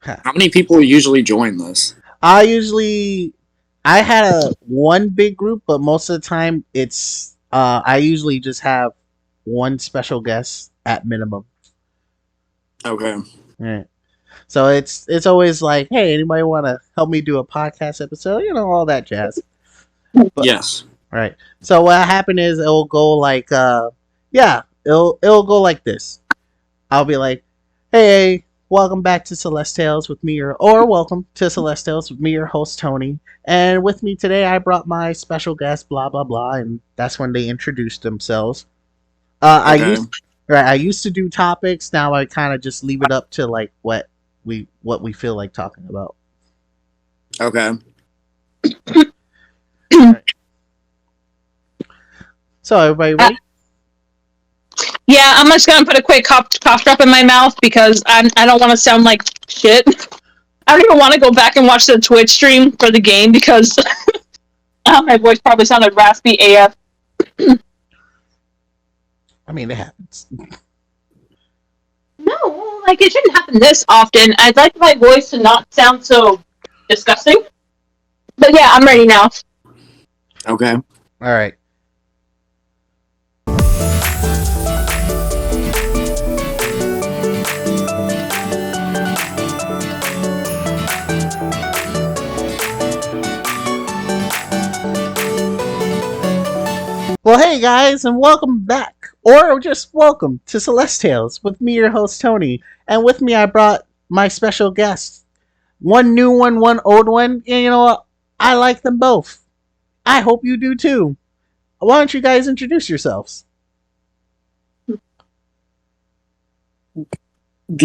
How many people usually join this? I had one big group, but most of the time I usually just have one special guest at minimum. Okay. Right. So it's always like, hey, anybody want to help me do a podcast episode? All that jazz. But, yes. Right. So what happened is it'll go like, it'll go like this. I'll be like, hey, welcome back to Celestales with me, or welcome to Celestales with me, your host Tony. And with me today, I brought my special guest, blah blah blah, and that's when they introduced themselves. Okay. I used to do topics. Now I kind of just leave it up to like what we feel like talking about. Okay. Right. So everybody ready? Yeah, I'm just gonna put a quick cough drop in my mouth because I don't want to sound like shit. I don't even want to go back and watch the Twitch stream for the game because my voice probably sounded raspy AF. I mean, it happens. No, like it shouldn't happen this often. I'd like my voice to not sound so disgusting. But yeah, I'm ready now. Okay. All right. Well, hey guys, and welcome back, or just welcome to Celestales with me, your host Tony, and with me I brought my special guest, one new one old one, and you know what? I like them both. I hope you do too. Why don't you guys introduce yourselves? Do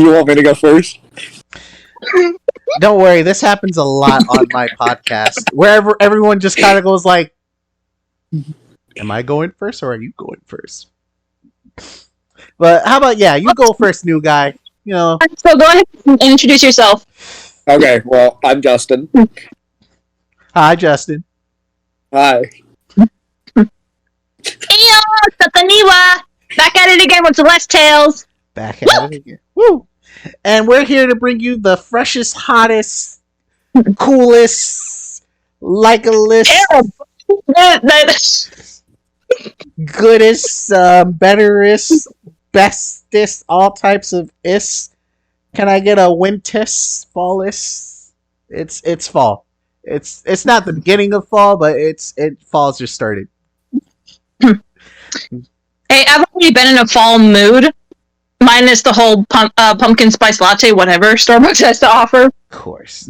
you want me to go first? Don't worry, this happens a lot on my podcast, wherever everyone just kind of goes like, am I going first or are you going first? But how about, you go first, new guy. So go ahead and introduce yourself. Okay, well, I'm Justin. Hi, Justin. Hi. Heyo, Sataniwa! Back at it again with Celestales. Back at it again. Woo! And we're here to bring you the freshest, hottest, coolest, likeless, goodest, betterest, bestest, all types of is. Can I get a wintis, fallis? It's fall. It's not the beginning of fall, but fall's just started. Hey, I've already been in a fall mood. Minus the whole pumpkin spice latte, whatever Starbucks has to offer. Of course.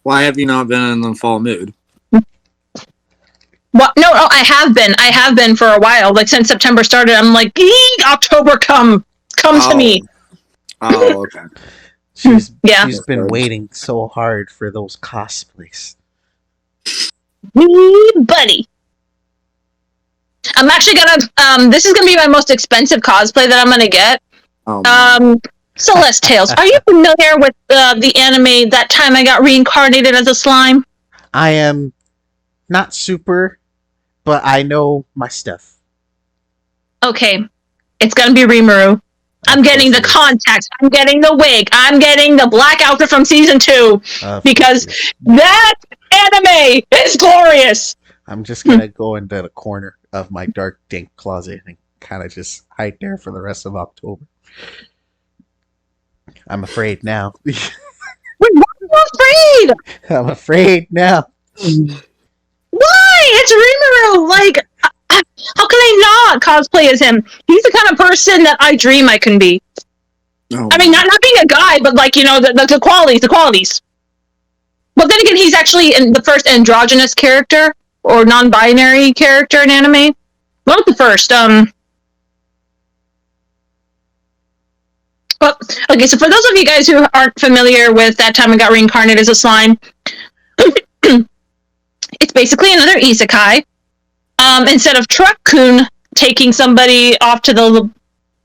Why have you not been in the fall mood? What? No, I have been for a while. Like since September started, I'm like, October come to me. Oh, okay. She's been waiting so hard for those cosplays. Buddy. I'm actually gonna. This is gonna be my most expensive cosplay that I'm gonna get. Celestales. Are you familiar with the anime That Time I Got Reincarnated as a Slime? I am not super, but I know my stuff. Okay, it's gonna be Rimuru. I'm getting the contacts. I'm getting the wig. I'm getting the black outfit from season 2 because that anime is glorious. I'm just gonna go into the corner of my dark, dank closet and kind of just hide there for the rest of October. I'm afraid now. Why are you afraid? I'm afraid now. Why? It's Rimuru. Like, how can I not cosplay as him? He's the kind of person that I dream I can be. Oh. I mean, not being a guy, but like, the qualities. But then again, he's actually in the first androgynous character or non-binary character in anime. Well, not the first. Well, okay, so for those of you guys who aren't familiar with That Time I Got Reincarnated as a Slime, it's basically another isekai. Instead of Truck-kun taking somebody off to the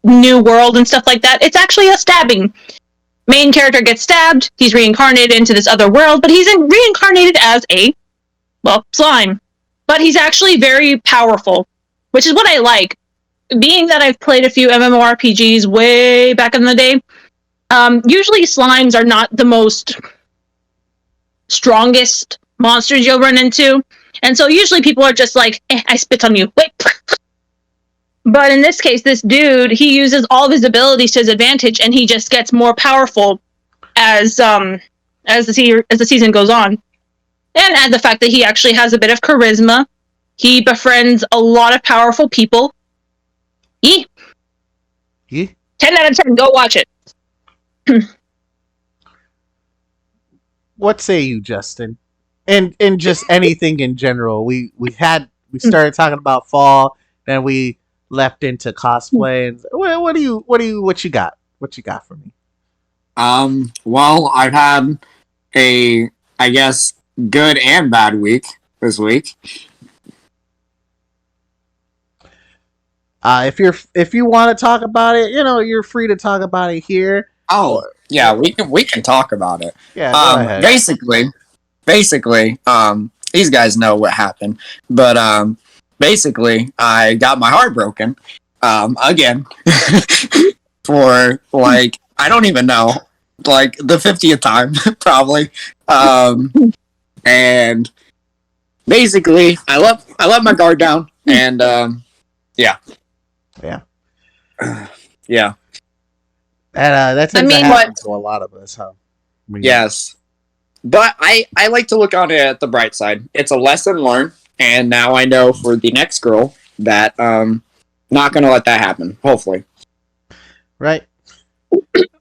new world and stuff like that, it's actually a stabbing. Main character gets stabbed, he's reincarnated into this other world, but he's reincarnated as a, slime. But he's actually very powerful, which is what I like. Being that I've played a few MMORPGs way back in the day, Usually slimes are not the most strongest monsters you'll run into. And so usually people are just like, I spit on you. Wait. But in this case, this dude, he uses all of his abilities to his advantage, and he just gets more powerful as the season goes on. And add the fact that he actually has a bit of charisma. He befriends a lot of powerful people. 10 out of 10, go watch it. What say you, Justin? And just anything in general. We started talking about fall, then we left into cosplay. And what you got? What you got for me? Well, I've had I guess, good and bad week this week. If you want to talk about it, you're free to talk about it here. Oh, yeah, we can talk about it. Yeah, go ahead. Basically, these guys know what happened, but basically, I got my heart broken, again, for like I don't even know, like the 50th time, probably, and basically, I let my guard down, and yeah. And that tends to happen to a lot of us, huh? Yes. But I like to look on it at the bright side. It's a lesson learned, and now I know for the next girl that not going to let that happen, hopefully. Right.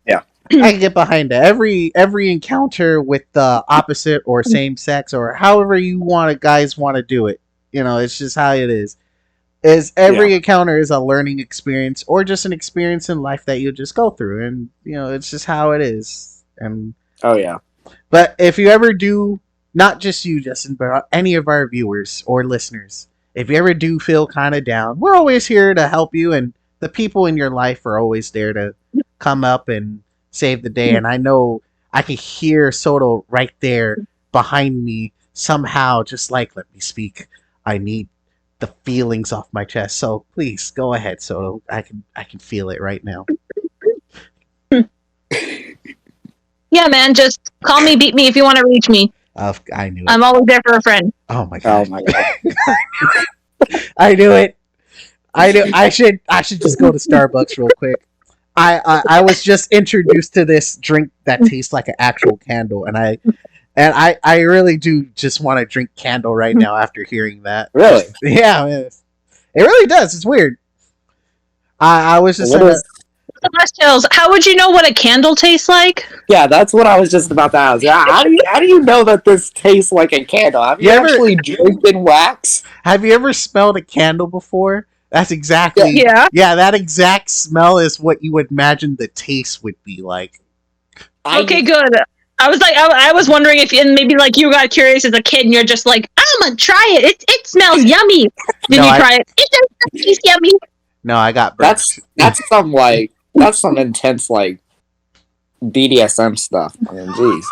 Yeah. I can get behind that. Every encounter with the opposite or same sex or however you guys want to do it, it's just how it is. Every encounter is a learning experience or just an experience in life that you'll just go through, and it's just how it is. And oh yeah. But if you ever do, not just you, Justin, but any of our viewers or listeners, if you ever do feel kind of down, we're always here to help you, and the people in your life are always there to come up and save the day. And I know I can hear Soto right there behind me somehow, just like, let me speak. I need the feelings off my chest. So please go ahead, Soto. I can feel it right now. Yeah, man, just call me, beat me if you want to reach me. I knew it. I'm always there for a friend. Oh my god. Oh my god. I knew it. I should just go to Starbucks real quick. I was just introduced to this drink that tastes like an actual candle, and I really do just want to drink candle right now after hearing that. Really? Yeah, it really does. It's weird. I was just Celestales, how would you know what a candle tastes like? Yeah, that's what I was just about to ask. How do you know that this tastes like a candle? Have you actually drank in wax? Have you ever smelled a candle before? That's exactly yeah. That exact smell is what you would imagine the taste would be like. Okay, good. I was like, I was wondering if maybe like you got curious as a kid and you're just like, I'm gonna try it. It smells yummy. Then you try it. It doesn't taste yummy. No, I got burnt. That's some intense like BDSM stuff. I mean, jeez.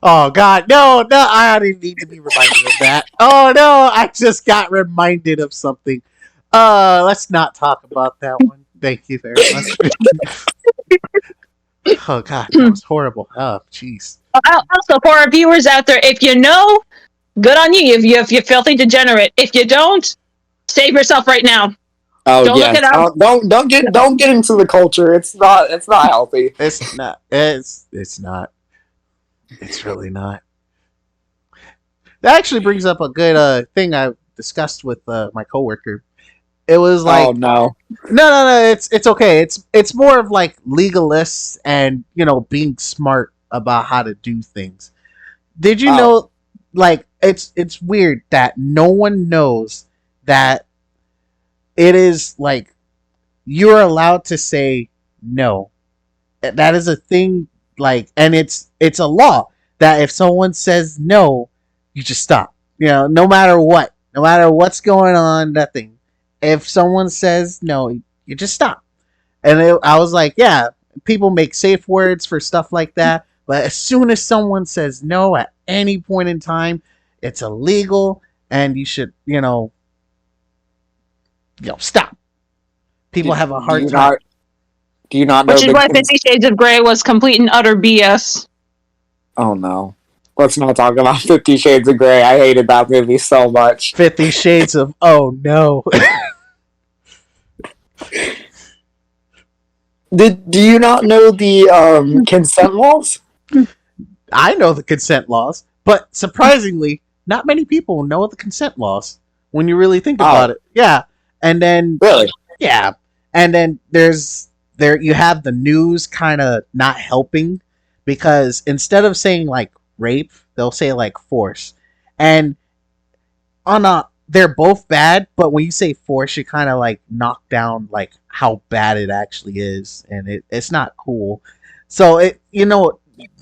Oh god, no! I didn't need to be reminded of that. Oh no, I just got reminded of something. Let's not talk about that one. Thank you very much. Oh god, that was horrible. Oh jeez. Also, for our viewers out there, if you know, good on you. If you're filthy degenerate. If you don't, save yourself right now. Oh don't look it up. Don't get into the culture. It's not healthy. It's not. It's not. It's really not. That actually brings up a good thing I discussed with my coworker. It was like, oh no, it's okay. It's more of like legalists and being smart about how to do things. Did you know? Like it's weird that no one knows that it is like you're allowed to say no. That is a thing. Like, and it's a law that if someone says no, you just stop. No matter what's going on, nothing. If someone says no, you just stop. And I was like, yeah, people make safe words for stuff like that, but as soon as someone says no at any point in time, it's illegal, and you should, stop. People have a hard time. Do you not know? Which is why 50 Shades of Grey was complete and utter BS. Oh no. Let's not talk about 50 Shades of Grey. I hated that movie so much. 50 Shades of oh no. Do you not know the consent laws? I know the consent laws, but surprisingly, not many people know the consent laws when you really think about it. Yeah. And then Really? Yeah. And then you have the news kind of not helping, because instead of saying like rape, they'll say like force. And they're both bad, but when you say force, you kind of like knock down like how bad it actually is, and it's not cool. So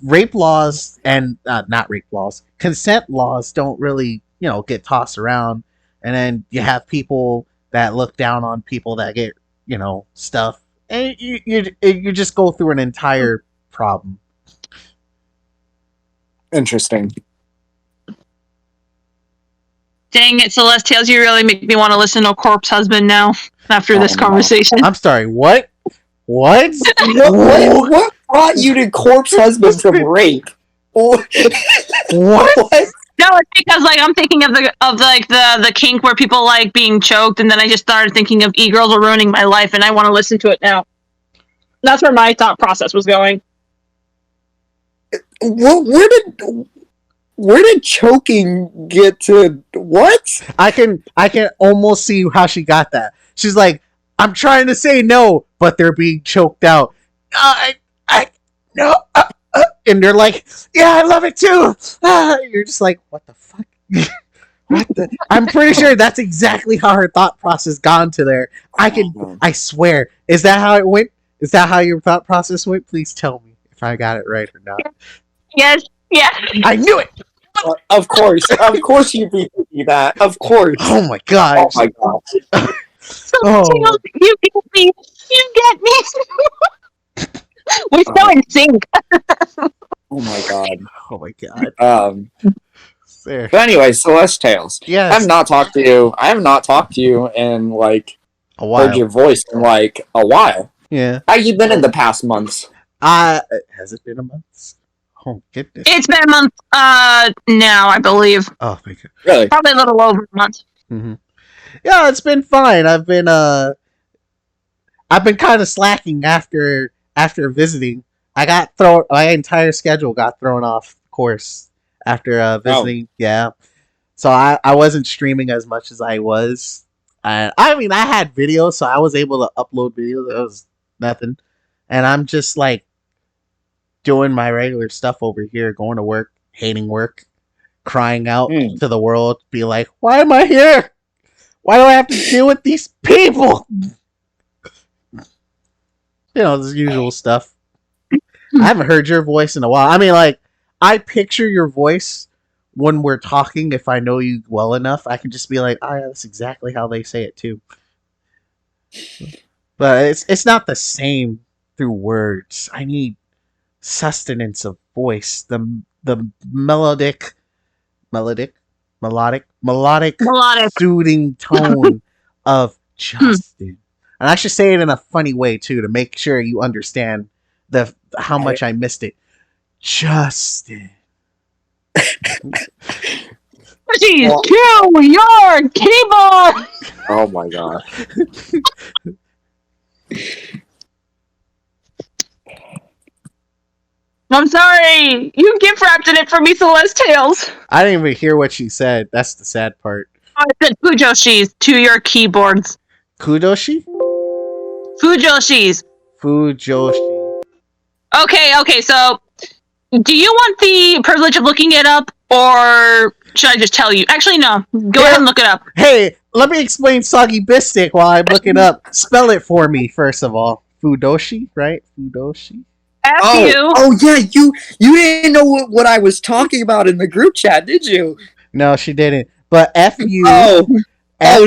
rape laws and not rape laws, consent laws don't really get tossed around, and then you have people that look down on people that get stuff, and you just go through an entire problem. Interesting. Dang it, Celestales, you really make me want to listen to Corpse Husband now after this conversation. I'm sorry, what? What? What brought you to Corpse Husband from rape? What? No, it's because like I'm thinking of the kink where people like being choked, and then I just started thinking of e-girls are ruining my life, and I want to listen to it now. That's where my thought process was going. Where did choking get to what? I can almost see how she got that. She's like, I'm trying to say no, but they're being choked out. No. And they're like, yeah, I love it too. You're just like, what the fuck? What the? I'm pretty sure that's exactly how her thought process gone to there. I swear. Is that how it went? Is that how your thought process went? Please tell me if I got it right or not. Yes. Yeah. I knew it. Of course you'd be thinking that. Of course. Oh my god. Oh my god. Oh. You get me. You get me. We're so in sync. Oh my god. Oh my god. There. But anyway, Celestales. Yes. I have not talked to you in like a while. Heard your voice in like a while. Yeah. How you been in the past months? Has it been a month? Oh goodness. It's been a month now, I believe. Oh thank you. Really? Probably a little over a month. Mm-hmm. Yeah, it's been fine. I've been kind of slacking after visiting. My entire schedule got thrown off course after visiting. Oh. Yeah. So I wasn't streaming as much as I was. I mean, I had videos, so I was able to upload videos. It was nothing. And I'm just like doing my regular stuff over here, going to work, hating work, crying out to the world, be like, why am I here? Why do I have to deal with these people? The usual stuff. I haven't heard your voice in a while. I mean, like, I picture your voice when we're talking. If I know you well enough, I can just be like, oh, yeah, that's exactly how they say it too. But it's not the same through words. I need sustenance of voice. The melodic, soothing tone of Justin. And I should say it in a funny way too, to make sure you understand how much I missed it. Justin. Please kill your keyboard! Oh my god. I'm sorry. You gift wrapped in it for me, Celestales. I didn't even hear what she said. That's the sad part. I said Fujoshis to your keyboards. Kudoshi? Fujoshis. Fujoshi. Okay, so do you want the privilege of looking it up, or should I just tell you? Actually, no. Go ahead and look it up. Hey, let me explain Soggy Bistic while I look it up. Spell it for me, first of all. Fudoshi, right? Fudoshi? F-U. Oh yeah, you didn't know what I was talking about in the group chat, did you? No, she didn't. But F-U.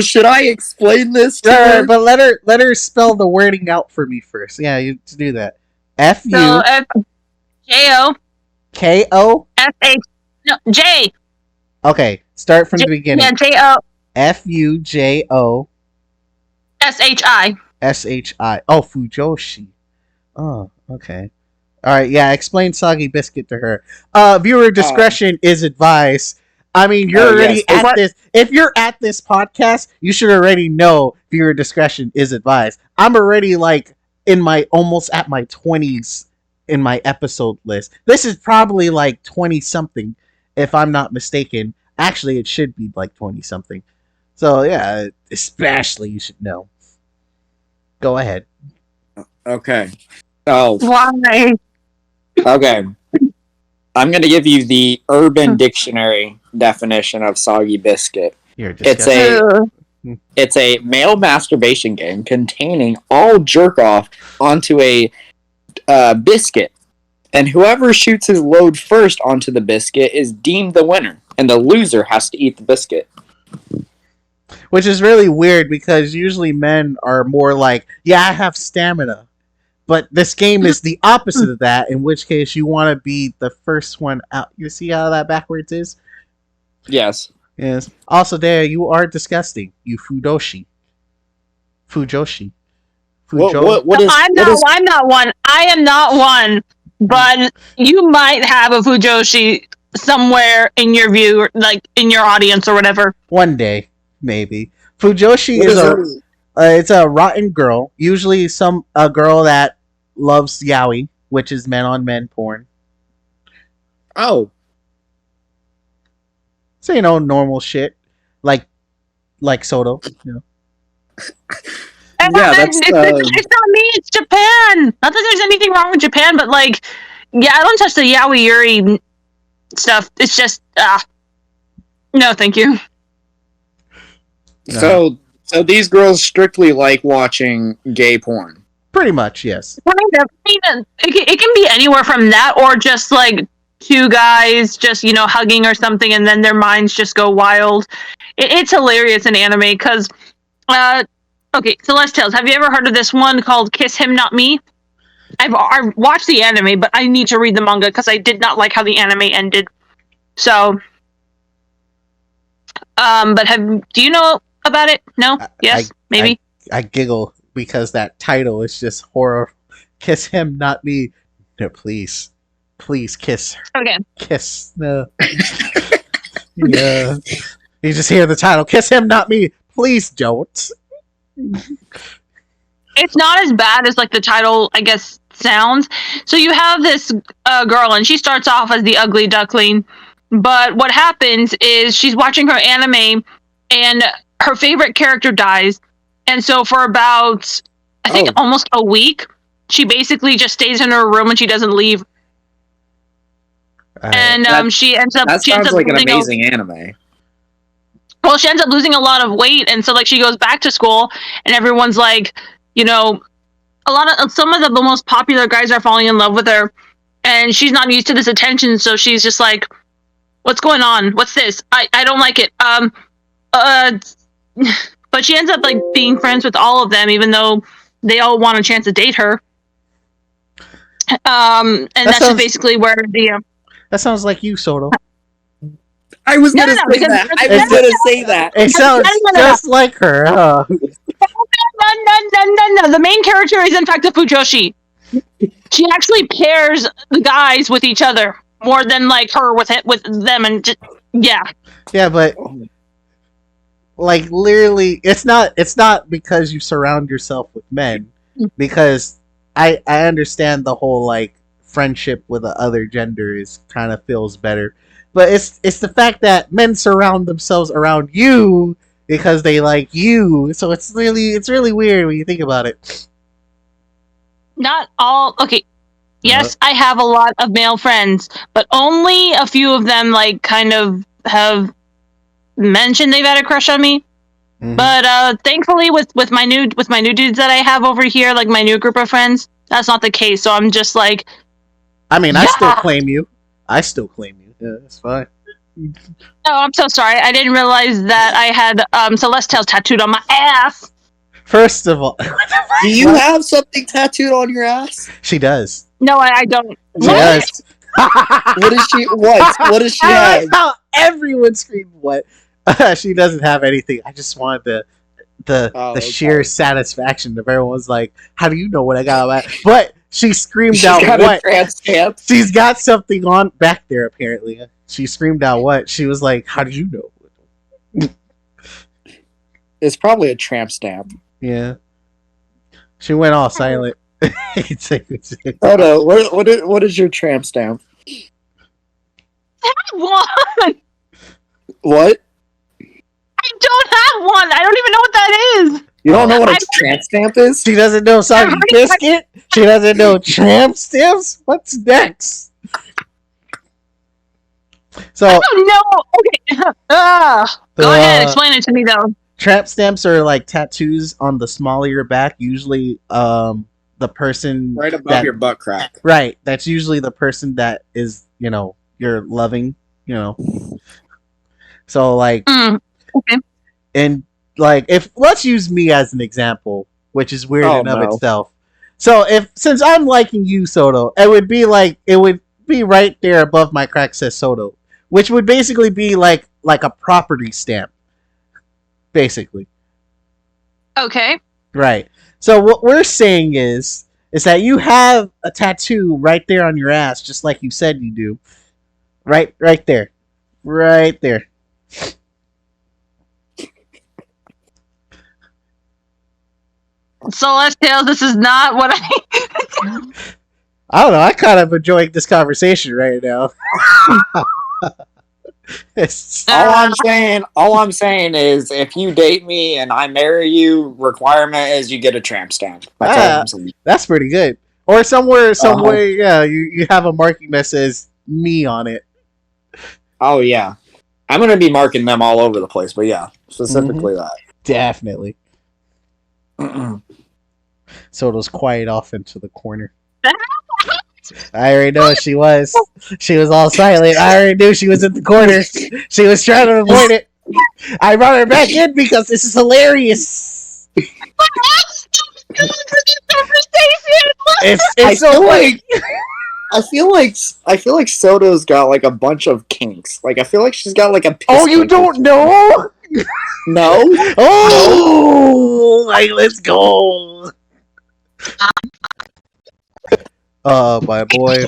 Should I explain this to her? But let her spell the wording out for me first. Yeah, you to do that. F-U. So F-J-O. K-O? F-H. No, J. Okay, start from the beginning. Yeah, J-O. F-U-J-O. S-H-I. S-H-I. Oh, Fujoshi. Oh, okay. All right, yeah. Explain soggy biscuit to her. Viewer discretion is advised. I mean, you're already yes. at this. If you're at this podcast, you should already know viewer discretion is advised. I'm already like in my almost at my 20s in my episode list. This is probably like 20 something, if I'm not mistaken. Actually, it should be like 20 something. So yeah, especially you should know. Go ahead. Okay. Oh, Why? okay. I'm going to give you the Urban Dictionary definition of soggy biscuit. You're It's disgusting. it's a male masturbation game containing all jerk off onto a biscuit, and whoever shoots his load first onto the biscuit is deemed the winner, and the loser has to eat the biscuit. Which is really weird because usually men are more like, yeah, I have stamina. But this game is the opposite of that, in which case you want to be the first one out. You see how that backwards is? Yes. Yes. Also, there, you are disgusting. You Fujoshi. Fujoshi. What is? I'm not one. I am not one. But you might have a Fujoshi somewhere in your view, like in your audience or whatever. One day, maybe. Fujoshi What is is it's a rotten girl. Usually a girl that loves yaoi, which is men on men porn. Oh, So normal shit. Like Soto, Yeah, that's, it's not me, it's Japan. Not that there's anything wrong with Japan, but like, yeah, I don't touch the yaoi yuri stuff. It's just, no, thank you. So these girls strictly like watching gay porn. Pretty much, yes. It can be anywhere from that, or just like two guys just hugging or something, and then their minds just go wild. It's hilarious in anime because, okay, Celestales, have you ever heard of this one called "Kiss Him Not Me"? I've watched the anime, but I need to read the manga because I did not like how the anime ended. So, but do you know about it? No? Yes? Maybe? I giggle because that title is just horror. Kiss him, not me. No, please. Please kiss her. Okay. Kiss. No. Yeah. You just hear the title. Kiss him, not me. Please don't. It's not as bad as like the title, I guess, sounds. So you have this girl, and she starts off as the ugly duckling. But what happens is she's watching her anime, and her favorite character dies. And so for about, I think, almost a week, she basically just stays in her room and she doesn't leave. And she ends up. That sounds like an amazing anime. Well, she ends up losing a lot of weight, and so like she goes back to school, and everyone's like, some of the most popular guys are falling in love with her, and she's not used to this attention, so she's just like, "What's going on? What's this? I don't like it." But she ends up like being friends with all of them, even though they all want a chance to date her. And that's just basically where the. That sounds like you, Soto. I was gonna say that. I was gonna say that. It sounds just like her. No. The main character is in fact a Fujoshi. She actually pairs the guys with each other more than like her with them, and just, yeah. Yeah, but like literally, it's not because you surround yourself with men. Because I understand the whole like friendship with the other gender is kind of feels better. But it's the fact that men surround themselves around you because they like you. So it's really weird when you think about it. Not all. Okay. Yes, I have a lot of male friends, but only a few of them like kind of have mentioned they've had a crush on me. Mm-hmm. But thankfully with my new dudes that I have over here, like my new group of friends, that's not the case. So I'm just like, I mean, I still claim you. Yeah, that's fine. Oh, I'm so sorry. I didn't realize that I had Celestales tattooed on my ass. First of all, do you have something tattooed on your ass? She does. No, I don't. She does. What is she? What does she have? Like how everyone screamed what? She doesn't have anything. I just wanted the sheer satisfaction of everyone's like, how do you know what I got on my? But She screamed She's out got what? a tramp stamp. She's got something on back there, apparently. She screamed out what? She was like, how did you know? It's probably a tramp stamp. Yeah. She went all silent. Hold on, what is your tramp stamp? One. What? I don't have one. I don't even know what that is. You don't know what a tramp stamp is? She doesn't know Soggy Biscuit? She doesn't know tramp stamps? What's next? So I don't know. Okay. Go ahead. Explain it to me, though. Tramp stamps are like tattoos on the small of your back. Usually, the person Right above your butt crack. Right. That's usually the person that is, you're loving, So like, okay. And like, let's use me as an example, which is weird in of no. itself. So since I'm liking you, Soto, it would be right there above my crack says Soto, which would basically be like a property stamp, basically. Okay. Right. So what we're saying is that you have a tattoo right there on your ass, just like you said you do. Right there. Right there. Celestales, this is not what I don't know. I kind of enjoying this conversation right now. All I'm saying is, if you date me and I marry you, requirement is you get a tramp stamp. That's all I'm saying. That's pretty good. Or somewhere, yeah, you have a marking that says me on it. Oh yeah, I'm gonna be marking them all over the place, but yeah, specifically that. Definitely. Soto's quiet off into the corner. I already know she was. She was all silent. I already knew she was in the corner. She was trying to avoid it. I brought her back in because this is hilarious. It's so like. I feel like Soto's got like a bunch of kinks. Like I feel like she's got like a. Oh, you don't know? No. Oh, like let's go. Oh, my boy.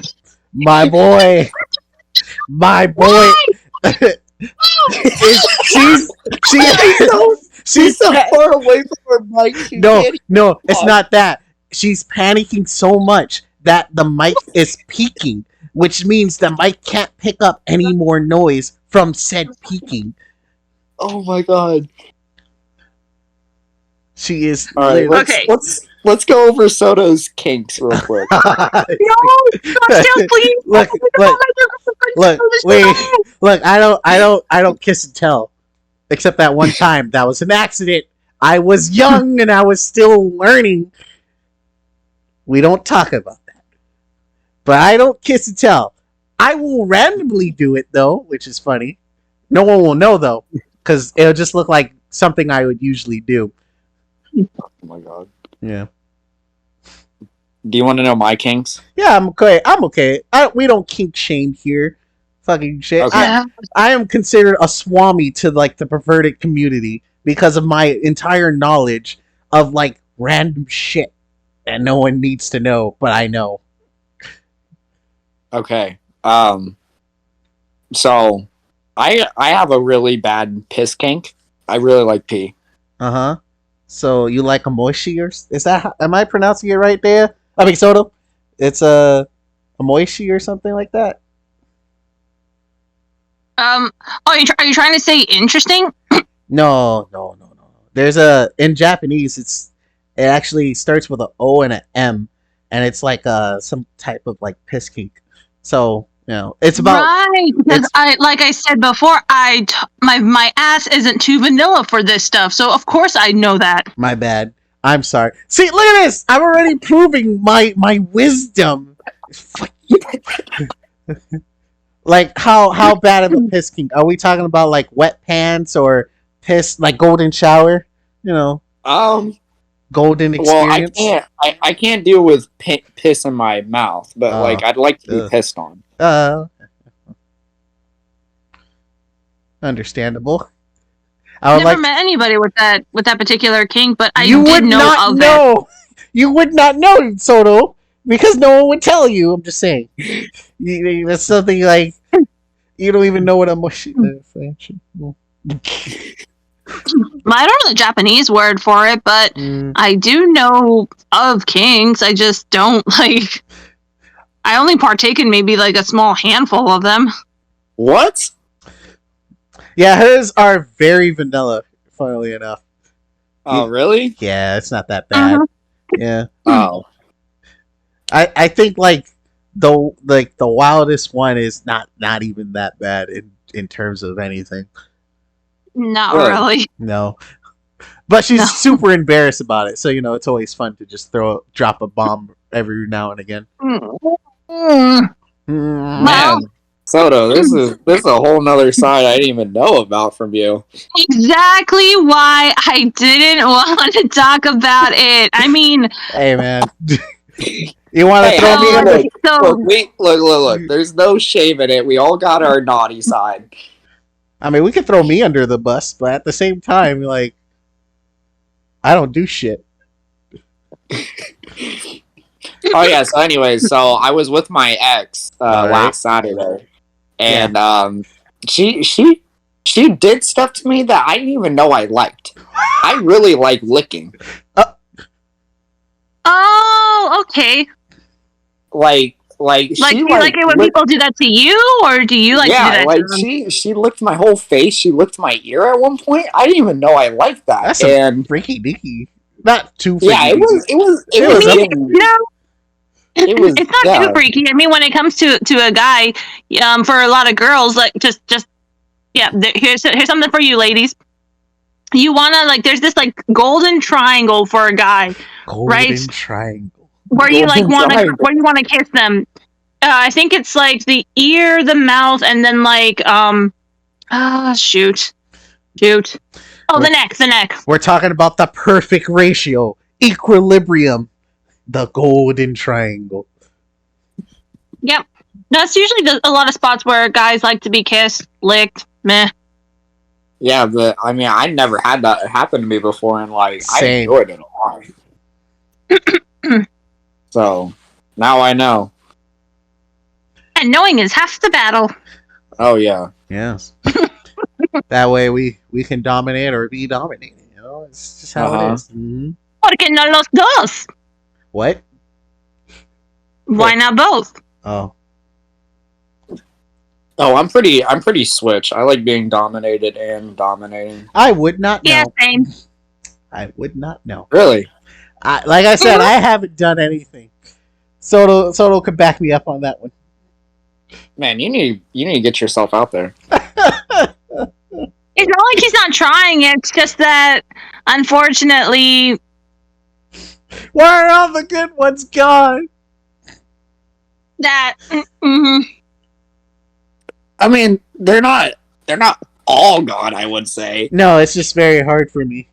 She's so far away from her mic. No, it's not that. She's panicking so much that the mic is peaking, which means the mic can't pick up any more noise from said peaking. Oh my god. She is. All right, let's go over Soto's kinks real quick. No, please. Look, wait, look. I don't kiss and tell, except that one time. That was an accident. I was young and I was still learning. We don't talk about that. But I don't kiss and tell. I will randomly do it though, which is funny. No one will know though, because it'll just look like something I would usually do. Oh my god. Yeah. Do you want to know my kinks? Yeah, I'm okay. We don't kink shame here. Fucking shit. Okay. I am considered a swami to like the perverted community because of my entire knowledge of like random shit that no one needs to know, but I know. Okay. So I have a really bad piss kink. I really like pee. Uh-huh. So you like a moishi, or is that? Am I pronouncing it right there? I mean, Soto. It's a moishi or something like that. Are you trying to say interesting? No. There's in Japanese. It actually starts with an O and an M, and it's like some type of like piss kink. So it's about right. Because like I said before, my ass isn't too vanilla for this stuff, so of course I know that. My bad. I'm sorry. See, look at this. I'm already proving my wisdom. Like how bad of a piss kink? Are we talking about like wet pants or piss like golden shower? Golden experience. Well, I can't deal with piss in my mouth, but like I'd like to be pissed on. Understandable. I never met anybody with that particular kink, but I did know of it. You would not know, Soto. Because no one would tell you. I'm just saying. That's something like you don't even know what a mushy. I don't know the Japanese word for it, but I do know of kinks. I just don't like. I only partake in maybe like a small handful of them. What? Yeah, hers are very vanilla. Funnily enough. Oh, really? Yeah, it's not that bad. Yeah. Oh. I think like the wildest one is not even that bad in terms of anything. Not really. No. But she's super embarrassed about it, so it's always fun to just drop a bomb every now and again. Man, Soto, this is a whole nother side I didn't even know about from you. Exactly why I didn't want to talk about it. I mean, hey man, you want to throw me under? Look. There's no shame in it. We all got our naughty side. I mean, we could throw me under the bus, but at the same time, like, I don't do shit. Oh yeah. So anyways, I was with my ex last Saturday, and she did stuff to me that I didn't even know I liked. I really like licking. Oh, okay. Like do you like it when people do that to you, or do you like to do that to them? she licked my whole face. She licked my ear at one point. I didn't even know I liked that. That's freaky deaky. Not too freaky. Yeah, it was. It's not too freaky. I mean, when it comes to a guy, for a lot of girls, like just here's something for you ladies. You wanna there's this golden triangle for a guy, right? Golden triangle. Where you want to kiss them. I think it's the ear, the mouth, and then shoot. Oh, the neck. We're talking about the perfect ratio, equilibrium, the golden triangle. Yep, that's usually a lot of spots where guys like to be kissed, licked, meh. Yeah, but I mean, I never had that happen to me before, and I enjoyed it a lot. So now I know. And knowing is half the battle. Oh yeah. Yes. That way we can dominate or be dominated. It's just how it is. Mm-hmm. Porque no los dos. What? Why not both? Oh, I'm pretty switch. I like being dominated and dominating. I would not know. Yeah, same. I would not know. Really? Like I said, I haven't done anything. Soto can back me up on that one. Man, you need to get yourself out there. It's not like he's not trying. It's just that, unfortunately, why are all the good ones gone? That. I mean, they're not all gone. I would say. No, it's just very hard for me.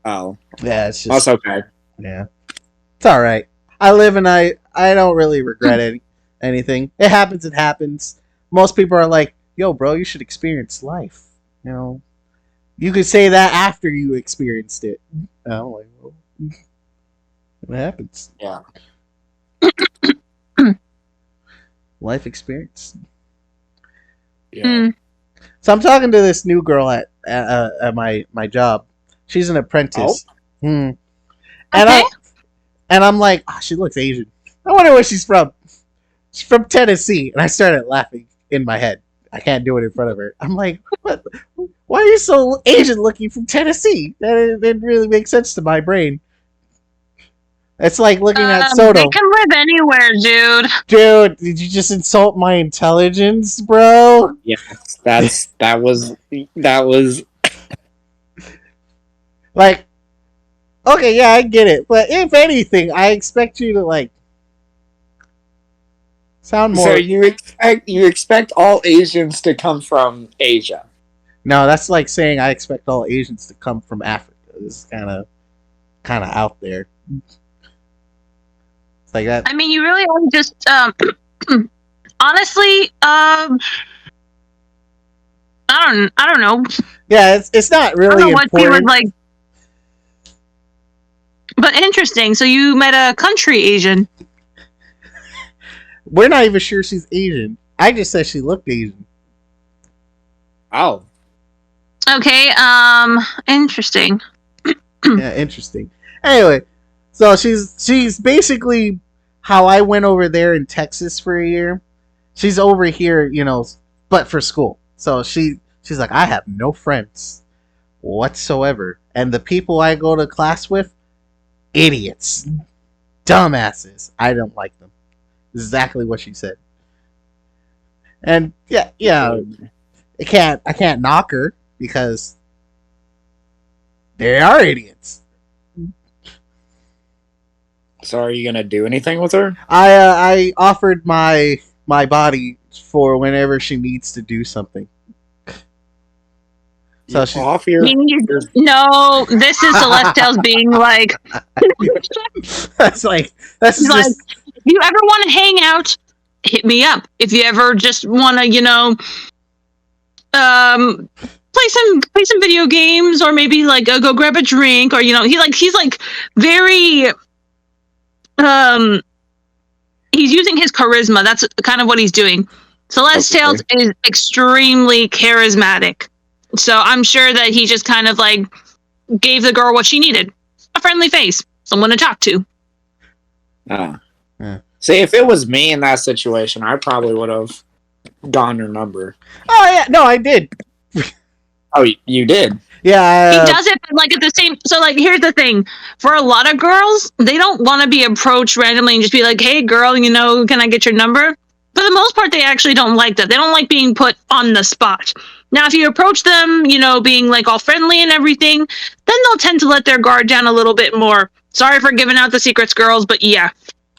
Oh. Yeah, it's just. That's okay. Yeah, it's all right. I live and I don't really regret anything. It happens. It happens. Most people are like, "Yo, bro, you should experience life." You could say that after you experienced it. I'm like, well, it happens. Yeah. Life experience. Yeah. So I'm talking to this new girl at my job. She's an apprentice. Okay. And I'm like, she looks Asian. I wonder where she's from. She's from Tennessee. And I started laughing in my head. I can't do it in front of her. I'm like, what? Why are you so Asian looking from Tennessee? That didn't really make sense to my brain. It's like looking at Soto. They can live anywhere, dude. Dude, did you just insult my intelligence, bro? Yes, that was like, okay, yeah, I get it. But if anything, I expect you to sound more. So you expect all Asians to come from Asia? No, that's like saying I expect all Asians to come from Africa. This is kind of out there. It's like that. I mean, you really only just honestly, I don't know. Yeah, it's not really I don't know important. what you would like. But interesting. So you met a country Asian. We're not even sure she's Asian. I just said she looked Asian. Oh. Okay. Interesting. Yeah, interesting. Anyway, so she's basically how I went over there in Texas for a year. She's over here, but for school. So she's like, I have no friends whatsoever, and the people I go to class with, idiots, dumbasses. I don't like them. Exactly what she said. And yeah, I can't knock her because they are idiots. So are you gonna do anything with her? I offered my body for whenever she needs to do something. So she Off your. No, this is Celestales being like. that's just. If you ever want to hang out, hit me up. If you ever just want to, play some video games, or maybe like go grab a drink, or he's like very he's using his charisma. That's kind of what he's doing. Celestales is extremely charismatic, so I'm sure that he just kind of like gave the girl what she needed: a friendly face, someone to talk to. Yeah. See, if it was me in that situation, I probably would have gotten her number. Oh yeah, no, I did. Oh, you did? Yeah. He does it, but like at the same. So like, here's the thing: for a lot of girls, they don't want to be approached randomly and just be like, "Hey, girl, can I get your number?" For the most part, they actually don't like that. They don't like being put on the spot. Now, if you approach them, being like all friendly and everything, then they'll tend to let their guard down a little bit more. Sorry for giving out the secrets, girls, but yeah.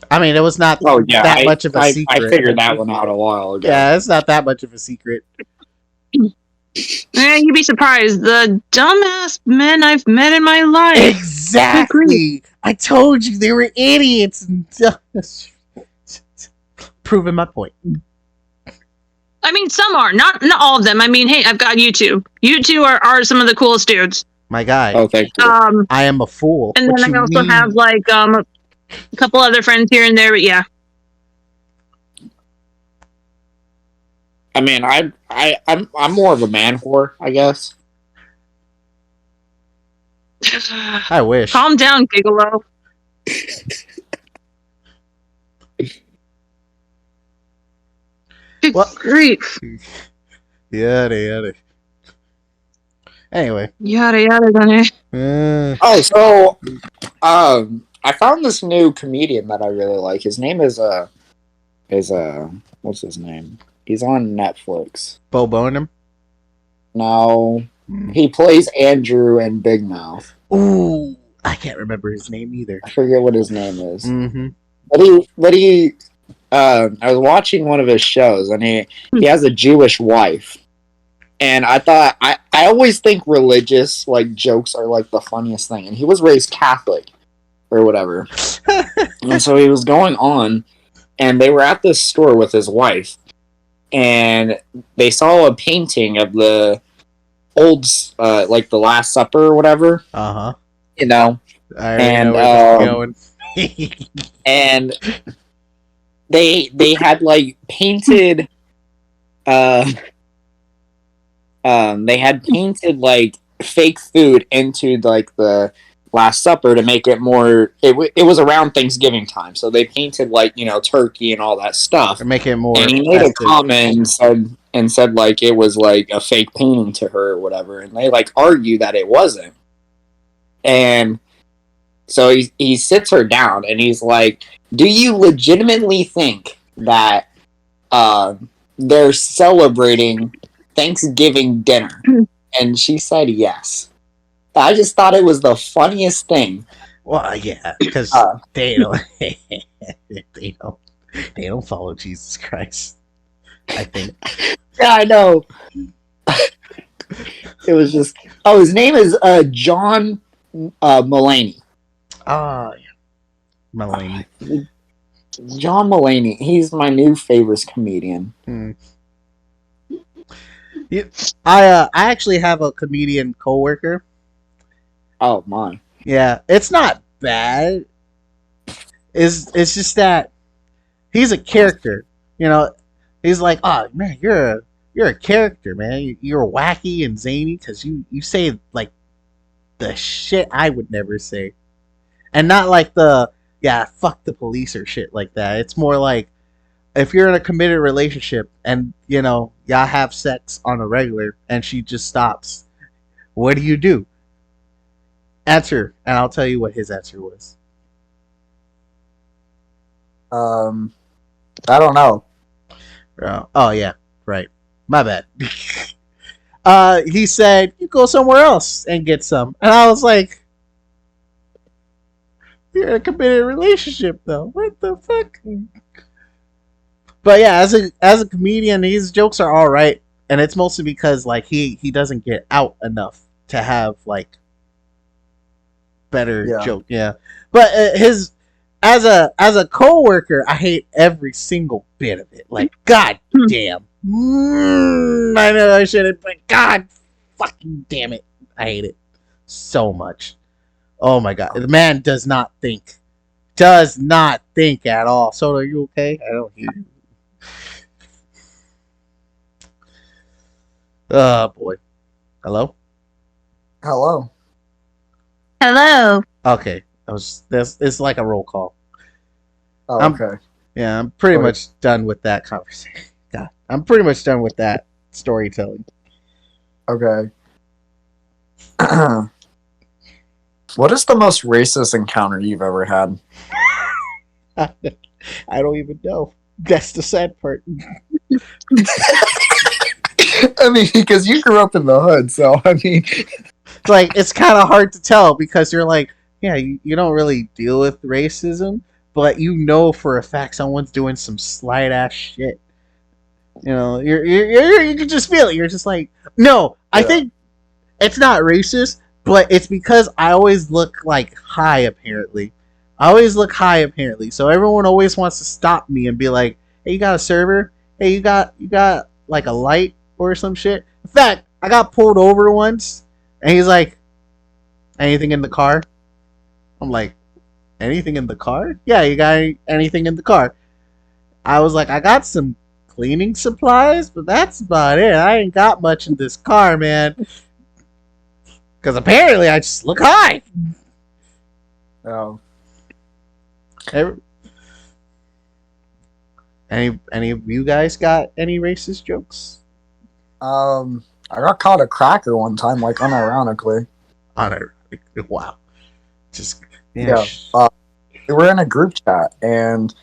I mean, it was not that much of a secret. I figured that one out a while ago. Yeah, it's not that much of a secret. Yeah, you'd be surprised. The dumbass men I've met in my life. Exactly. I told you they were idiots. Proving my point. I mean, some are. Not all of them. I mean, hey, I've got you two. You two are some of the coolest dudes. My guy. Oh, thank you. I am a fool. And then I also have like a couple other friends here and there, but yeah. I mean, I'm more of a man whore, I guess. I wish. Calm down, Gigolo. Good grief. Yada. Anyway. Yada. Oh, so I found this new comedian that I really like. His name is what's his name? He's on Netflix. Bo Bonham? No. He plays Andrew in Big Mouth. Ooh, I can't remember his name either. I forget what his name is. Mm-hmm. But he I was watching one of his shows, and he has a Jewish wife. And I thought, I always think religious like jokes are like the funniest thing. And he was raised Catholic or whatever. And so he was going on, and they were at this store with his wife, and they saw a painting of the old, like the Last Supper or whatever. Uh-huh. I know where this is going. And they had like painted they had painted like fake food into like the Last Supper to make it more. It was around Thanksgiving time, so they painted like turkey and all that stuff. To make it more. And he made a comment and said like it was like a fake painting to her or whatever, and they like argued that it wasn't. And so he sits her down and he's like, "Do you legitimately think that they're celebrating Thanksgiving dinner?" And she said yes. I just thought it was the funniest thing. Well, yeah, because they don't follow Jesus Christ, I think. Yeah, I know. It was just his name is John Mulaney. Yeah. Mulaney. John Mulaney. He's my new favorite comedian. Yeah, I actually have a comedian coworker. Oh my. Yeah, it's not bad. It's just that he's a character. You know, he's like, oh man, you're a character, man. You're wacky and zany because you say like the shit I would never say, and not like the yeah fuck the police or shit like that. It's more like if you're in a committed relationship and y'all have sex on a regular and she just stops, what do you do? Answer, and I'll tell you what his answer was. I don't know. Oh yeah, right. My bad. He said you go somewhere else and get some, and I was like, "You're in a committed relationship, though. What the fuck?" But yeah, as a comedian, his jokes are all right, and it's mostly because like he doesn't get out enough to have like better joke. Yeah, but his as a coworker, I hate every single bit of it. Like, god damn. I know I shouldn't, but god fucking damn it. I hate it so much. Oh my god. The man does not think. Does not think at all. So are you okay? I don't hear you. Oh boy. Hello? Hello. Hello. Okay. It's like a roll call. Oh, okay. I'm pretty much done with that conversation. God, I'm pretty much done with that storytelling. Okay. What is the most racist encounter you've ever had? I don't even know. That's the sad part. I mean, because you grew up in the hood, so I mean, like it's kind of hard to tell because you're like, yeah, you don't really deal with racism, but you know for a fact someone's doing some slight ass shit. You can just feel it. You're just like, no, I think it's not racist, but it's because I always look like high apparently. I always look high apparently, so everyone always wants to stop me and be like, hey, you got a server? Hey, you got like a light or some shit? In fact, I got pulled over once, and he's like, anything in the car? I'm like, anything in the car? Yeah, you got anything in the car? I was like, I got some cleaning supplies, but that's about it. I ain't got much in this car, man. Because apparently I just look high. oh, Any of you guys got any racist jokes? I got caught a cracker one time, like unironically. Wow. Just Yeah. We were in a group chat, and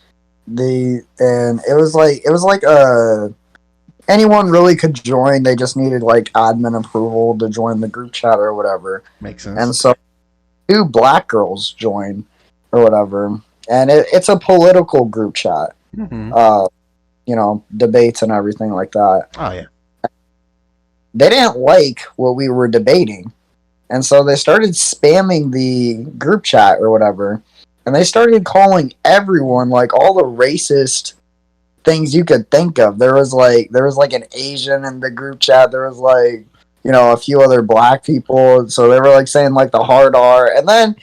it was like anyone really could join. They just needed like admin approval to join the group chat or whatever. Makes sense. And so 2 black girls joined or whatever, and it's a political group chat. Mm-hmm. Debates and everything like that. Oh yeah. They didn't like what we were debating, and so they started spamming the group chat or whatever, and they started calling everyone like all the racist things you could think of. There was like an Asian in the group chat. There was like a few other black people. So they were like saying like the hard R, and then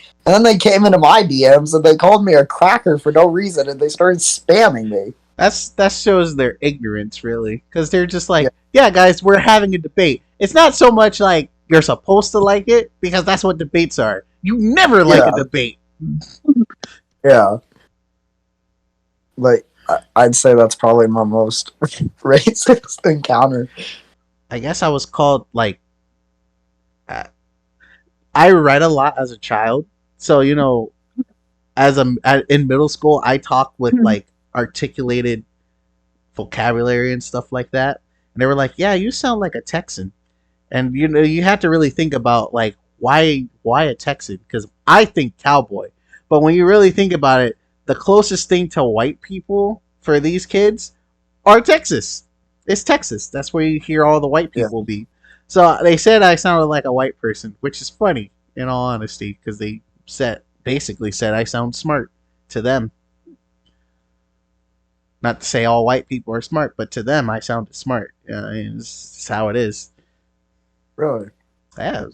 they came into my DMs and they called me a cracker for no reason, and they started spamming me. That shows their ignorance, really, because they're just like, yeah, guys, we're having a debate. It's not so much like you're supposed to like it, because that's what debates are. You never like a debate. Yeah. Like, I'd say that's probably my most racist encounter. I guess I was called, like, I read a lot as a child. So, in middle school, I talked with, like, articulated vocabulary and stuff like that. And they were like, yeah, you sound like a Texan. And, you have to really think about, like, why a Texan? Because I think cowboy. But when you really think about it, the closest thing to white people for these kids are Texas. It's Texas. That's where you hear all the white people be. So they said I sounded like a white person, which is funny, in all honesty, because they basically said I sound smart to them. Not to say all white people are smart, but to them I sounded smart. It's how it is. Really? Yeah.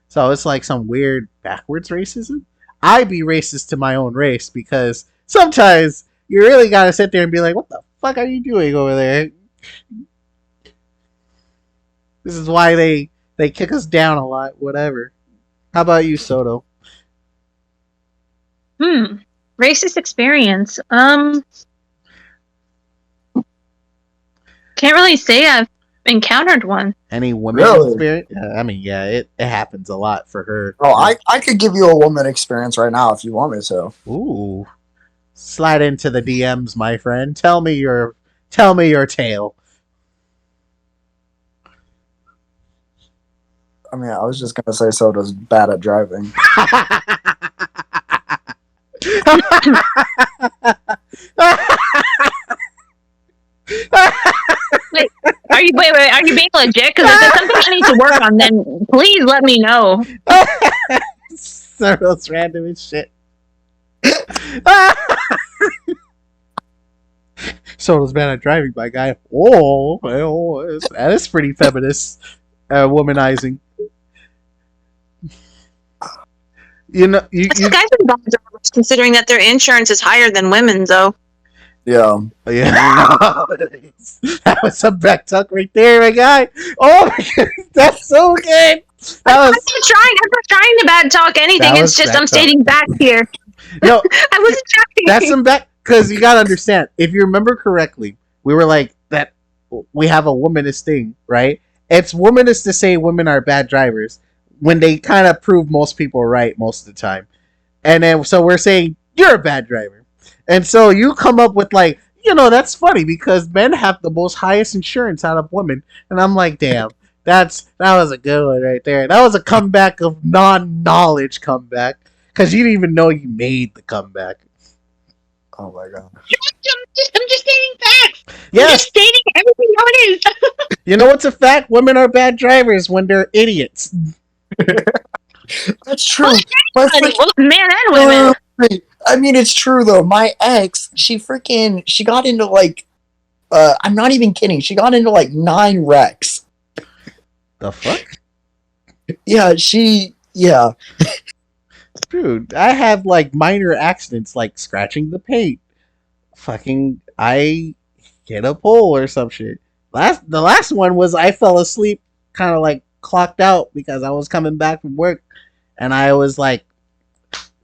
So it's like some weird backwards racism. I be racist to my own race, because sometimes you really gotta sit there and be like, what the fuck are you doing over there? This is why they kick us down a lot, whatever. How about you, Soto? Racist experience. Can't really say I've encountered one. Any women experience? I mean, yeah, it happens a lot for her. Oh, I could give you a woman experience right now if you want me to. Ooh. Slide into the DMs, my friend. Tell me your tale. I mean, I was just gonna say Soda's bad at driving. Are you being legit? Because if there's something I need to work on, then please let me know. Soto's random as shit. Soto's bad at driving, my guy. Oh, that is pretty feminist, womanizing. You know, guys are bad drivers, considering that their insurance is higher than women's, though. Yeah. That was some back tuck right there, my guy. Oh my god, that's so good. I'm not trying to bad talk anything. It's just I'm stating facts here. No, I wasn't trying. That's some back, because you gotta understand. If you remember correctly, we were like that. We have a womanist thing, right? It's womanist to say women are bad drivers when they kind of prove most people right most of the time, and then so we're saying you're a bad driver. And so you come up with like, that's funny because men have the most highest insurance out of women. And I'm like, damn, that was a good one right there. That was a comeback of non-knowledge comeback, because you didn't even know you made the comeback. Oh my god. I'm just stating facts. Yes. I'm just stating everything how it is. You know what's a fact? Women are bad drivers when they're idiots. That's true. Both men and women. I mean, it's true though. My ex, she got into like, I'm not even kidding. She got into like 9 wrecks. The fuck? Yeah, yeah. Dude, I have like minor accidents like scratching the paint. Fucking, I hit a pole or some shit. The last one was I fell asleep, kind of like clocked out because I was coming back from work, and I was like,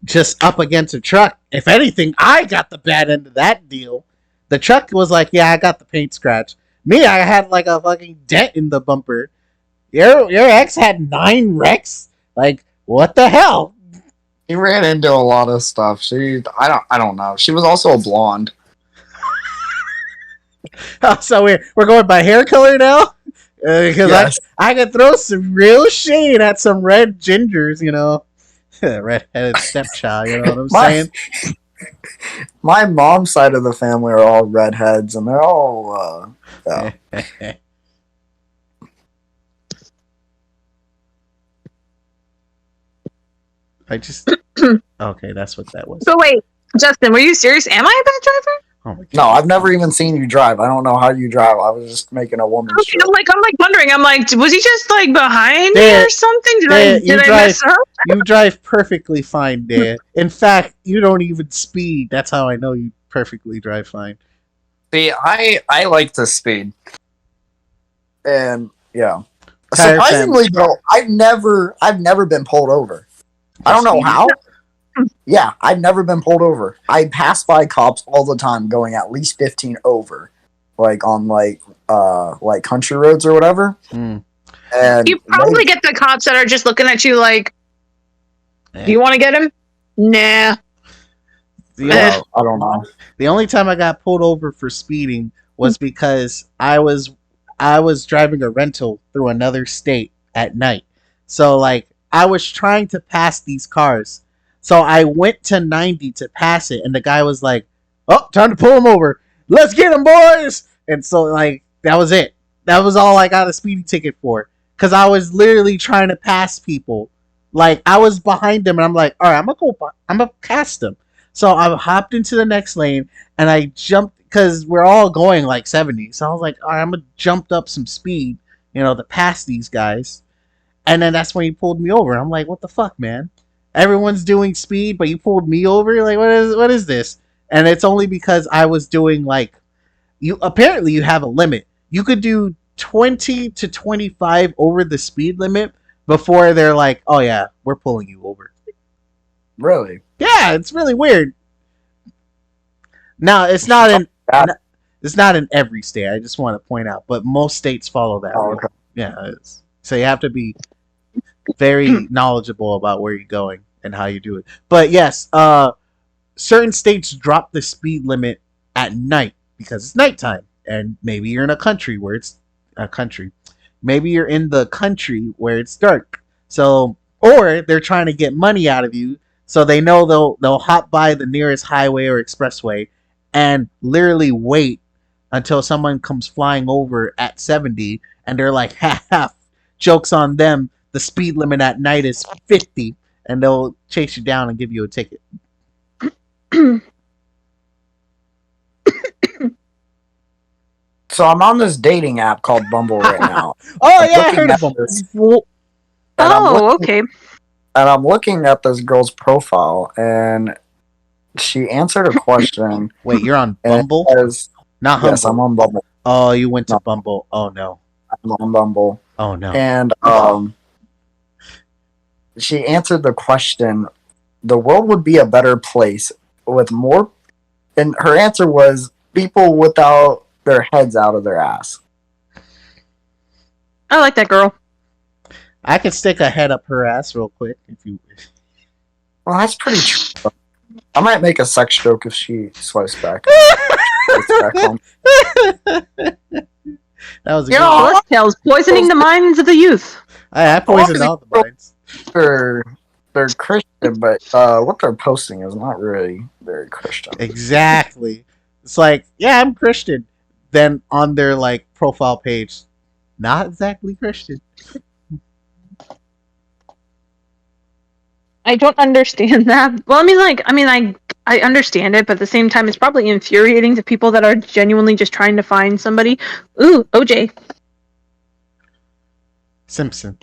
just up against a truck. If anything, I got the bad end of that deal. The truck was like, yeah, I got the paint scratch. Me, I had like a fucking dent in the bumper. Your ex had 9 wrecks? Like, what the hell? He ran into a lot of stuff. I don't know. She was also a blonde. So we're going by hair color now? Because yes. I could throw some real shade at some red gingers, redheaded stepchild, you know what I'm saying? My mom's side of the family are all redheads, and they're all yeah. Okay, that's what that was. So wait, Justin, were you serious? Am I a bad driver? Oh my God. No, I've never even seen you drive. I don't know how you drive. I was just making a woman's joke. I'm wondering. I'm like, was he just like behind me or something? Did I mess up? You drive perfectly fine, Dan. In fact, you don't even speed. That's how I know you perfectly drive fine. See, I like to speed, and yeah. Surprisingly, though, I've never been pulled over. I don't know how. Yeah, I've never been pulled over. I pass by cops all the time going at least 15 over, like on like country roads or whatever. Mm. And you probably get the cops that are just looking at you like, do you want to get him? Nah. I don't know. The only time I got pulled over for speeding was because I was driving a rental through another state at night. So like I was trying to pass these cars. So I went to 90 to pass it, and the guy was like, "Oh, time to pull him over. Let's get him, boys!" And so, like, that was it. That was all I got a speeding ticket for. Because I was literally trying to pass people. Like, I was behind them, and I'm like, all right, I'm going to pass them. So I hopped into the next lane, and I jumped, because we're all going like 70. So I was like, all right, I'm going to jump up some speed, to pass these guys. And then that's when he pulled me over. I'm like, what the fuck, man? everyone's doing speed, but you pulled me over. Like, what is this? And it's only because I was doing like you. Apparently, you have a limit. You could do 20 to 25 over the speed limit before they're like, "Oh yeah, we're pulling you over." Really? Yeah, it's really weird. Now, it's not in every state. I just want to point out, but most states follow that. Oh, okay. Yeah, so you have to be very knowledgeable about where you're going and how you do it. But yes, certain states drop the speed limit at night because it's nighttime, and maybe you're in a country where it's a country. Maybe you're in the country where it's dark. So, or they're trying to get money out of you, so they know they'll hop by the nearest highway or expressway and literally wait until someone comes flying over at 70, and they're like, "Ha, joke's on them. The speed limit at night is 50," and they'll chase you down and give you a ticket. So I'm on this dating app called Bumble right now. Oh yeah, I heard of Bumble. Okay. And I'm looking at this girl's profile, and she answered a question. Wait, you're on Bumble? Not Humble. Yes, I'm on Bumble. Oh, you went to Bumble. Oh no. I'm on Bumble. Oh no. And she answered the question, the world would be a better place with more, and her answer was people without their heads out of their ass. I like that girl. I could stick a head up her ass real quick if you wish. Well, that's pretty true. I might make a sex joke if she swipes back. That was a good one. Celestales poisoning the minds of the youth. I poisoned all the minds. They're Christian, but what they're posting is not really very Christian. Exactly. It's like, yeah, I'm Christian. Then on their like profile page, not exactly Christian. I don't understand that. Well, I understand it, but at the same time, it's probably infuriating to people that are genuinely just trying to find somebody. Ooh, OJ Simpson.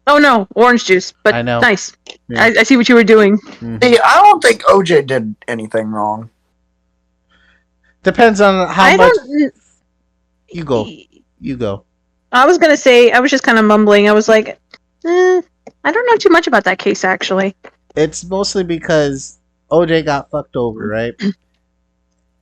Oh no, orange juice. But I know. Nice. Yeah. I see what you were doing. Mm-hmm. Hey, I don't think OJ did anything wrong. Depends on how much. You go. I was gonna say, I was just kind of mumbling. I was like, I don't know too much about that case, actually. It's mostly because OJ got fucked over, right?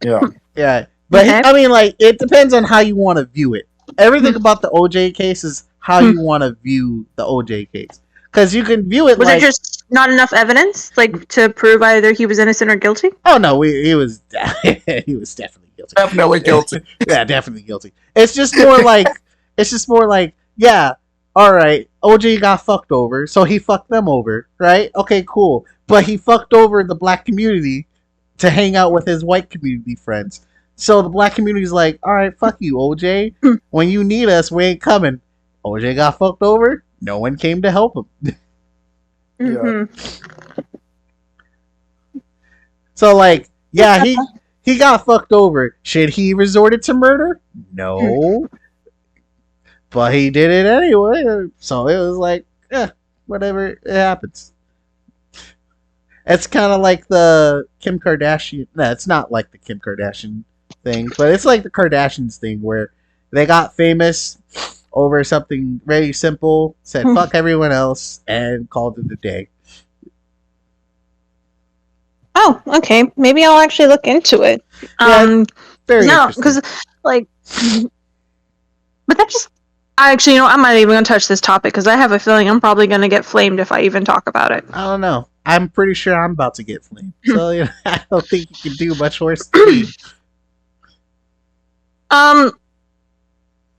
Yeah. Yeah. But Okay. I mean, like, it depends on how you want to view it. Everything about the OJ case is how you want to view the OJ case. Because you can view it Was like... there just not enough evidence, like, to prove either he was innocent or guilty? Oh, no, he was he was definitely guilty. Definitely guilty. Yeah, definitely guilty. It's just more like, yeah, all right, OJ got fucked over, so he fucked them over, right? Okay, cool. But he fucked over the black community to hang out with his white community friends. So the black community's like, all right, fuck you, OJ. When you need us, we ain't coming. OJ got fucked over. No one came to help him. Mm-hmm. So, like, yeah, he got fucked over. Should he resorted to murder? No. But he did it anyway. So it was like, whatever, it happens. It's kind of like the Kim Kardashian. No, it's not like the Kim Kardashian thing, but it's like the Kardashians thing where they got famous over something very simple, said fuck everyone else, and called it a day. Oh, okay. Maybe I'll actually look into it. Yeah, very no, interesting. because like, but that just. Actually, I'm not even going to touch this topic because I have a feeling I'm probably going to get flamed if I even talk about it. I don't know. I'm pretty sure I'm about to get flamed. So I don't think you can do much worse than me.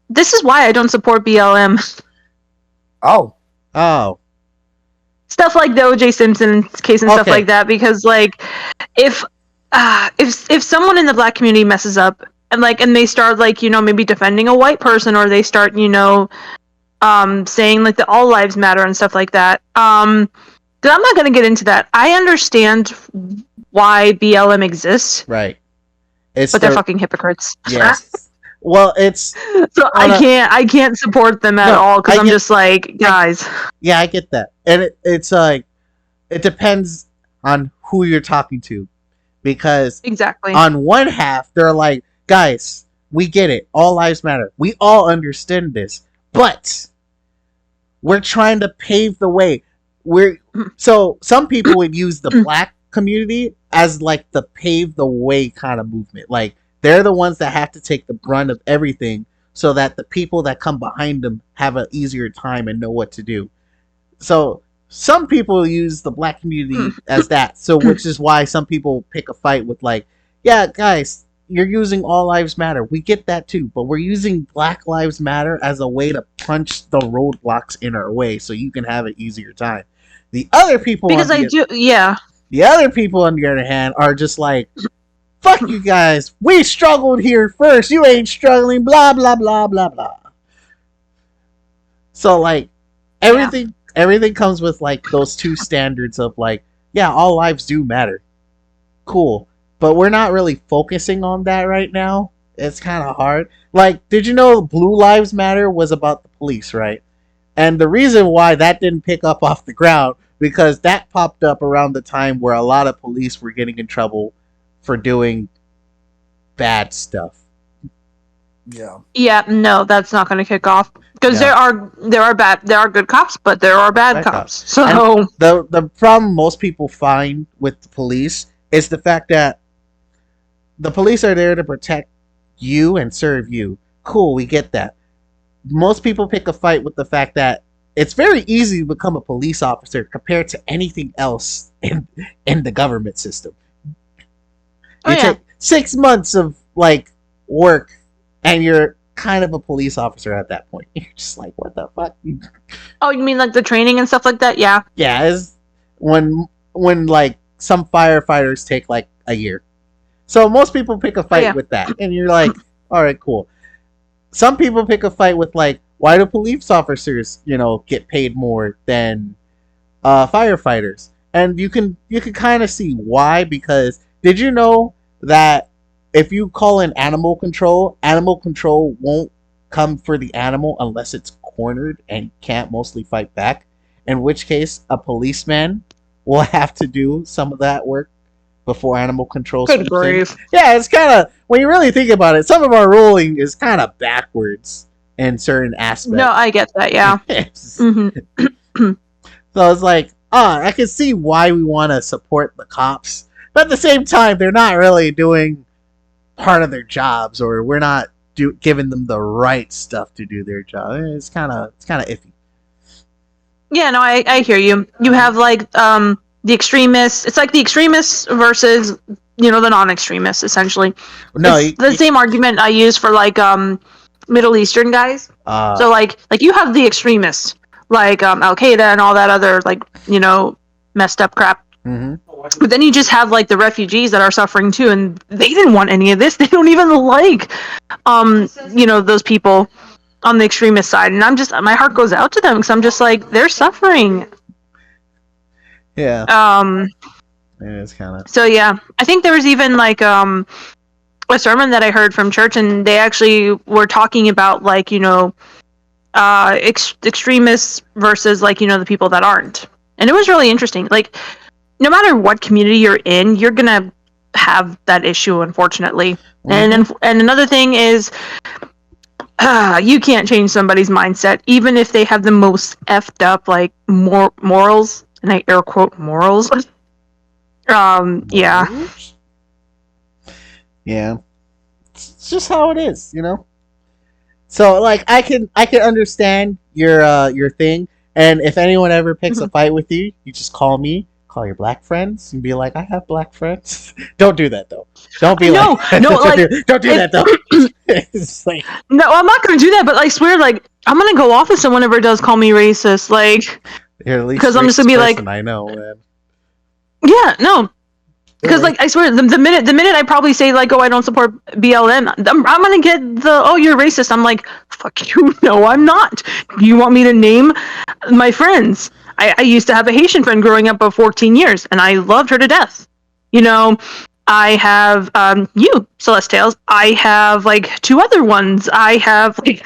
This is why I don't support BLM. Oh. Stuff like the O.J. Simpson case and stuff like that, because like, if someone in the black community messes up and they start maybe defending a white person, or they start saying like that all lives matter and stuff like that, then I'm not going to get into that. I understand why BLM exists, right? But they're fucking hypocrites. Yes. Well, it's So I can't support them at all because I'm just like, guys. Yeah, I get that, and it's like it depends on who you're talking to, because exactly on one half they're like, guys, we get it, all lives matter, we all understand this, but we're trying to pave the way. So some people would use the black community as like the pave the way kind of movement. Like they're the ones that have to take the brunt of everything so that the people that come behind them have an easier time and know what to do. So some people use the black community as that. So which is why some people pick a fight with like, yeah, guys, you're using all lives matter. We get that too, but we're using Black Lives Matter as a way to punch the roadblocks in our way so you can have an easier time. The other people, because the other people on the other hand are just like, fuck you guys, we struggled here first, you ain't struggling, blah blah blah blah blah. So like everything comes with like those two standards of like, yeah, all lives do matter, cool, but we're not really focusing on that right now. It's kind of hard. Like, did you know Blue Lives Matter was about the police, right? And the reason why that didn't pick up off the ground, because that popped up around the time where a lot of police were getting in trouble for doing bad stuff. Yeah, no, that's not going to kick off, because there are good cops, but there are bad cops. So and the problem most people find with the police is the fact that the police are there to protect you and serve you. Cool, we get that. Most people pick a fight with the fact that it's very easy to become a police officer compared to anything else in the government system. You take 6 months of like work and you're kind of a police officer at that point. You're just like, what the fuck? Oh, you mean like the training and stuff like that? Yeah. Yeah, it's when like some firefighters take like a year. So most people pick a fight with that, and you're like, all right, cool. Some people pick a fight with like, why do police officers, get paid more than firefighters? And you can kind of see why, because did you know that if you call in animal control won't come for the animal unless it's cornered and can't mostly fight back, in which case a policeman will have to do some of that work before animal control. Good grief. Yeah, it's kind of, when you really think about it, some of our ruling is kind of backwards in certain aspects. No, I get that, yeah. Mm-hmm. So it's like, I can see why we want to support the cops, but at the same time, they're not really doing part of their jobs, or we're not giving them the right stuff to do their job. It's kind of iffy. Yeah, no, I hear you. You have like the extremists. It's like the extremists versus the non-extremists, essentially. No, it's the same argument I use for like Middle Eastern guys. So like you have the extremists like Al Qaeda and all that other like messed up crap. Mm-hmm. But then you just have like the refugees that are suffering too, and they didn't want any of this. They don't even like those people on the extremist side, and my heart goes out to them because I'm just like, they're suffering. Yeah. It's kind of. So yeah, I think there was even like a sermon that I heard from church, and they actually were talking about like extremists versus like the people that aren't, and it was really interesting. Like, no matter what community you're in, you're gonna have that issue, unfortunately. Mm-hmm. And another thing is, you can't change somebody's mindset, even if they have the most effed up like morals. And I air quote morals. Yeah. Yeah. It's just how it is, So like I can understand your thing, and if anyone ever picks a fight with you, you just call me, call your black friends, and be like, I have black friends. Don't do that though. Don't be don't do that though. It's like, no, I'm not gonna do that, but I swear, like, I'm gonna go off if someone ever does call me racist, like. Because I'm just gonna be like, I know, man. Yeah, no, because like I swear, the minute I probably say like, oh, I don't support BLM, I'm gonna get oh, you're racist. I'm like, fuck you, no, I'm not. You want me to name my friends? I used to have a Haitian friend growing up of 14 years, and I loved her to death. I have you, Celestales. I have like 2 other ones. I have like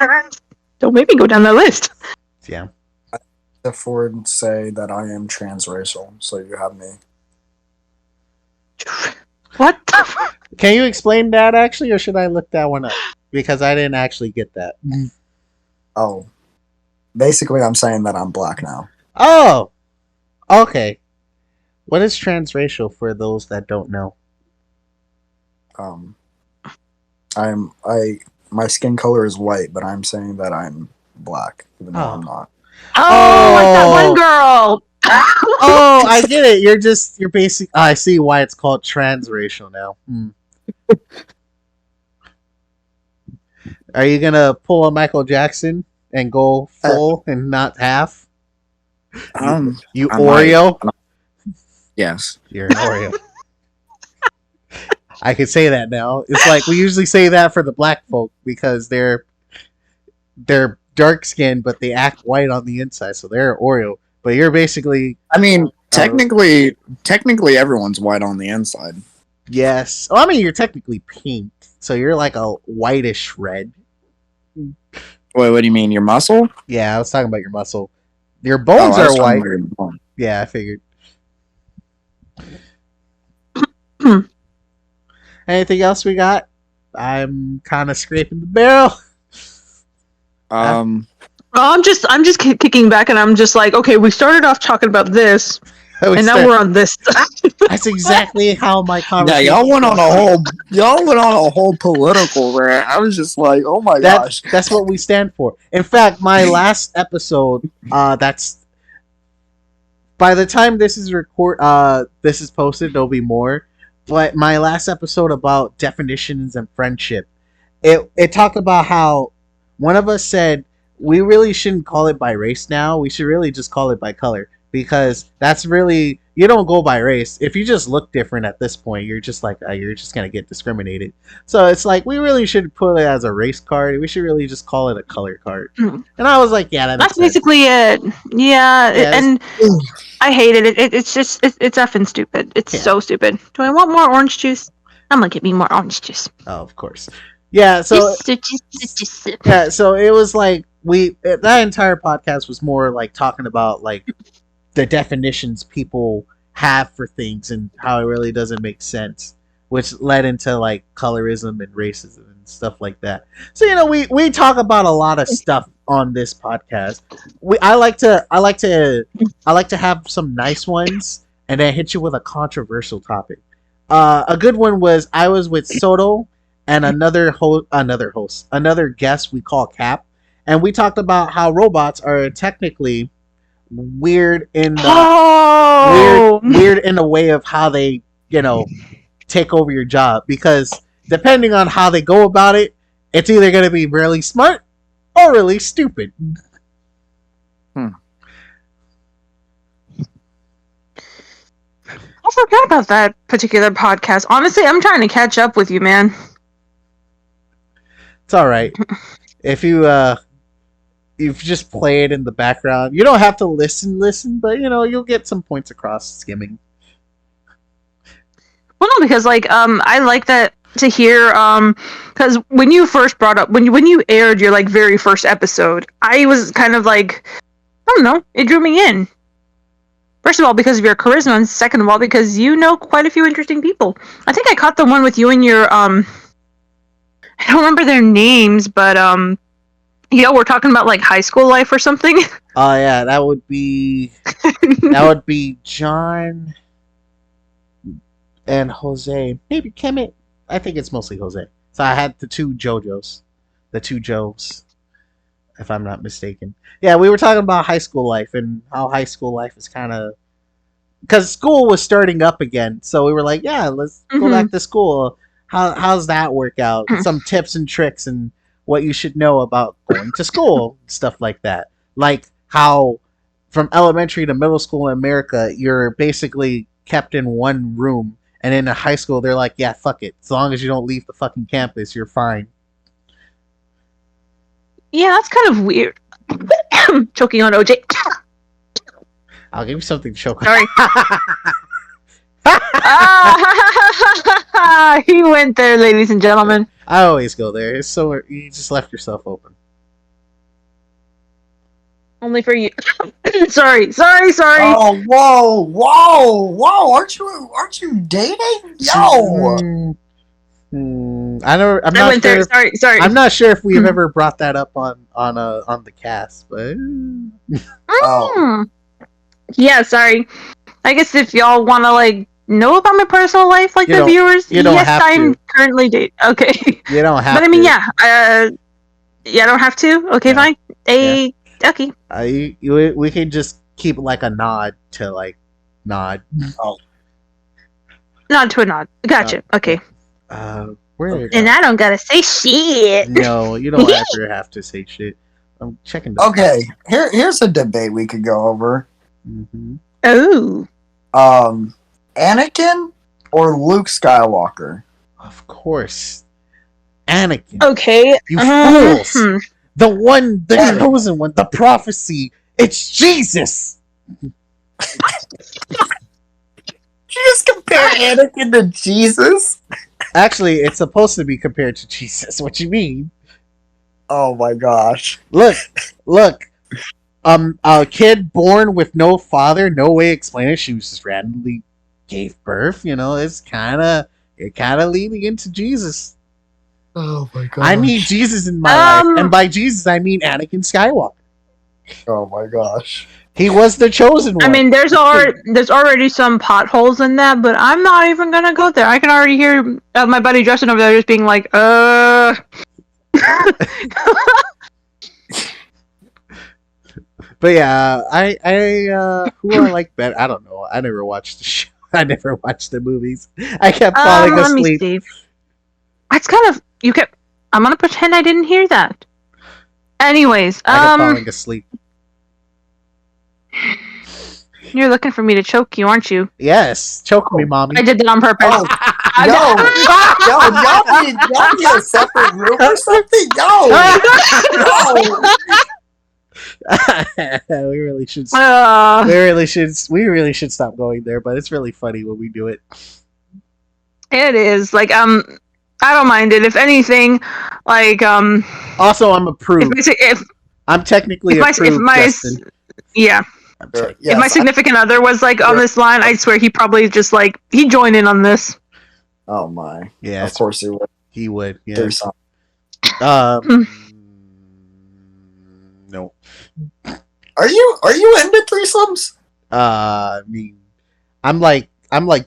don't make me go down that list. Yeah. Afford say that I am transracial, so you have me. What the fuck? Can you explain that actually, or should I look that one up? Because I didn't actually get that. Oh. Basically, I'm saying that I'm black now. Oh! Okay. What is transracial for those that don't know? My skin color is white, but I'm saying that I'm black, even though I'm not. Oh, like that one girl. Oh, I get it. You're basic. I see why it's called transracial now. Are you gonna pull a Michael Jackson and go full and not half? You I Oreo? might. Yes. You're an Oreo. I can say that now. It's like we usually say that for the black folk because they're dark skinned but they act white on the inside, so they're Oreo. But you're basically I mean, technically everyone's white on the inside. yes. Oh, I mean you're technically pink, so you're like a whitish red. Wait, what do you mean? Your muscle? Yeah, I was talking about your muscle. Your bones I was are talking white. about your bone. Yeah, I figured. Anything else we got? I'm kind of scraping the barrel. I'm just kicking back, and I'm just like, okay, we started off talking about this, and now we're on this. That's exactly how my conversation. Yeah, y'all went on a whole political rant. I was just like, oh my gosh. That's what we stand for. In fact, my last episode, that's by the time this is posted, there'll be more. But my last episode about definitions and friendship, it talked about how one of us said we really shouldn't call it by race now. We should really just call it by color, because that's really, you don't go by race. If you just look different at this point, you're just like you're just gonna get discriminated. So it's like we really should put it as a race card. We should really just call it a color card. And I was like, yeah, that's basically it. Yeah, and I hated it. It's just it's effing stupid. It's so stupid. Do I want more orange juice? I'm gonna get me more orange juice. Oh, of course. Yeah. So yeah. So it was like that entire podcast was more like talking about like the definitions people have for things and how it really doesn't make sense, which led into like colorism and racism and stuff like that. So we talk about a lot of stuff on this podcast. I like to have some nice ones and then hit you with a controversial topic. A good one was I was with Soto and another guest we call Cap, and we talked about how robots are technically weird in the weird in the way of how they take over your job, because depending on how they go about it, it's either going to be really smart or really stupid. I forgot about that particular podcast. Honestly, I'm trying to catch up with you, man. It's all right. If you just play it in the background, you don't have to listen, but you'll get some points across skimming. Well, no, because I like that to hear. Because when you first brought up when you aired your very first episode, I was kind of like, I don't know, it drew me in. First of all, because of your charisma, and second of all, because you know quite a few interesting people. I think I caught the one with you and your I don't remember their names, but we're talking about like high school life or something. Oh yeah, that would be John and Jose. Maybe Kemet. I think it's mostly Jose. So I had the two Joes, if I'm not mistaken. Yeah, we were talking about high school life and how high school life is kind of, because school was starting up again. So we were like, yeah, let's go back to school. How's that work out? Some tips and tricks and what you should know about going to school, stuff like that. Like how from elementary to middle school in America, you're basically kept in one room. And in high school, they're like, yeah, fuck it. As long as you don't leave the fucking campus, you're fine. Yeah, that's kind of weird. Choking on OJ. I'll give you something to choke on. Sorry. He went there, ladies and gentlemen. I always go there. It's so you just left yourself open. Only for you. Sorry. Oh, whoa! Aren't you dating? Yo. I don't. I'm I not went sure. there. Sorry. I'm not sure if we've ever brought that up on the cast, but Oh. Yeah, sorry. I guess if y'all want to like know about my personal life, like the viewers, you don't yes, have I'm to. currently dating. Okay. You don't have. But I mean, to. yeah. Yeah, I don't have to. Okay, Yeah. fine. Okay. We can just keep like a nod to like nod. Nod to a nod. Gotcha. Okay. Where? And I don't gotta say shit. No, you don't ever have to say shit. I'm checking. Okay, here's a debate we could go over. Mm-hmm. Oh. Anakin or Luke Skywalker? Of course, Anakin. Okay. You fools! The one, the chosen one, the prophecy. It's Jesus. You just compare Anakin to Jesus? Actually, it's supposed to be compared to Jesus. What you mean? Oh my gosh! Look. A kid born with no father, no way to explain it. She was just randomly gave birth. You know, it's kind of leading into Jesus. Oh my gosh! I need Jesus in my life, and by Jesus I mean Anakin Skywalker. Oh my gosh! He was the chosen one. I mean, there's already some potholes in that, but I'm not even gonna go there. I can already hear my buddy Justin over there just being like, But yeah, who I like better? I don't know. I never watched the show. I never watched the movies. I kept falling asleep. Let me see. It's kind of you kept. I'm gonna pretend I didn't hear that. Anyways, I kept falling asleep. You're looking for me to choke you, aren't you? Yes, choke me, mommy. I did that on purpose. Y'all need a separate room or something? We really should. We really should stop going there. But it's really funny when we do it. It is like I don't mind it. If anything, like Also, I'm approved. I'm technically approved. Justin. Yeah. Yes, if my significant other was like on this line, I'd swear he probably just like he'd join in on this. Oh my! Yeah, of course he would. He would. Yeah. Do something. No. Are you into threesomes? I mean, I'm like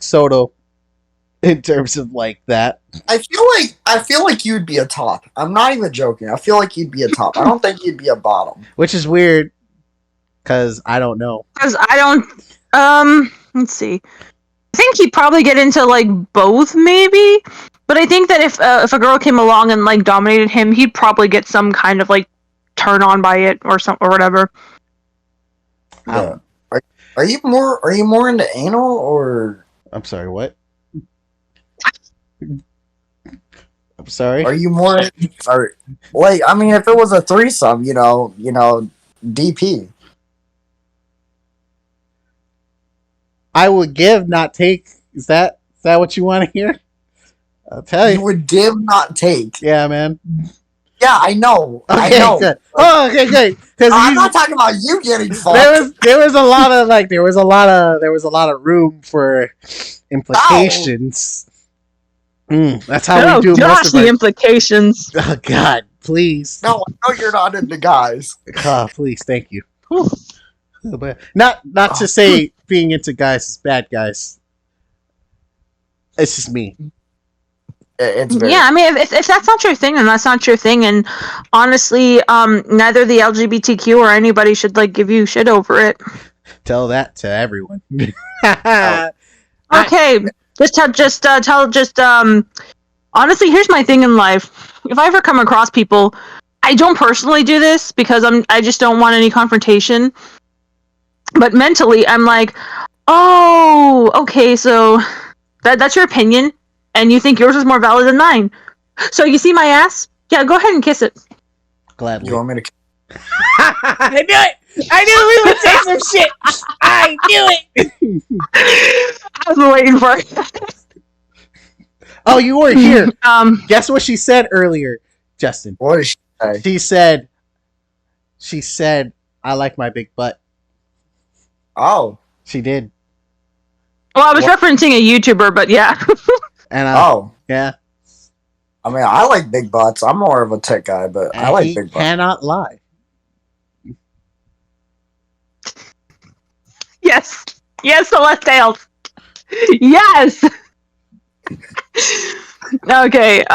Soto in terms of like that. I feel like you'd be a top. I'm not even joking. I feel like you'd be a top. I don't think you'd be a bottom. Which is weird, because I don't know. Because I don't. Let's see. I think he'd probably get into like both, maybe. But I think that if a girl came along and like dominated him, he'd probably get some kind of like turn on by it or whatever. Yeah. Are you more into anal or? I'm sorry. What? I'm sorry. Are you more? Like, I mean, if it was a threesome, you know, DP. I would give, not take. Is that what you want to hear? I'll tell you. You would give, not take. Yeah, man. Yeah, I know. Okay, I know. Good. Oh, okay, good. I'm not talking about you getting fucked. There was a lot of room for implications. That's how we do most of the implications. Oh God, please. No, I know you're not into guys. Please, thank you. But not to say being into guys is bad, guys. It's just me. Yeah, I mean, if that's not your thing, then that's not your thing. And honestly, neither the LGBTQ or anybody should like give you shit over it. Tell that to everyone. Okay, honestly, here's my thing in life. If I ever come across people, I don't personally do this because I just don't want any confrontation. But mentally, I'm like, oh, okay, so that's your opinion. And you think yours is more valid than mine. So you see my ass? Yeah, go ahead and kiss it. Gladly. You want me to? I knew it. I knew we would say some shit. I knew it. I was waiting for it. Oh, you weren't here. Guess what she said earlier, Justin? What did she say? She said, I like my big butt. Oh. She did. Well, I was referencing a YouTuber, but yeah. And yeah. I mean, I like big butts. I'm more of a tit guy, but And I like he big butts. cannot lie. Yes. Yes, Celestales. Yes. Okay.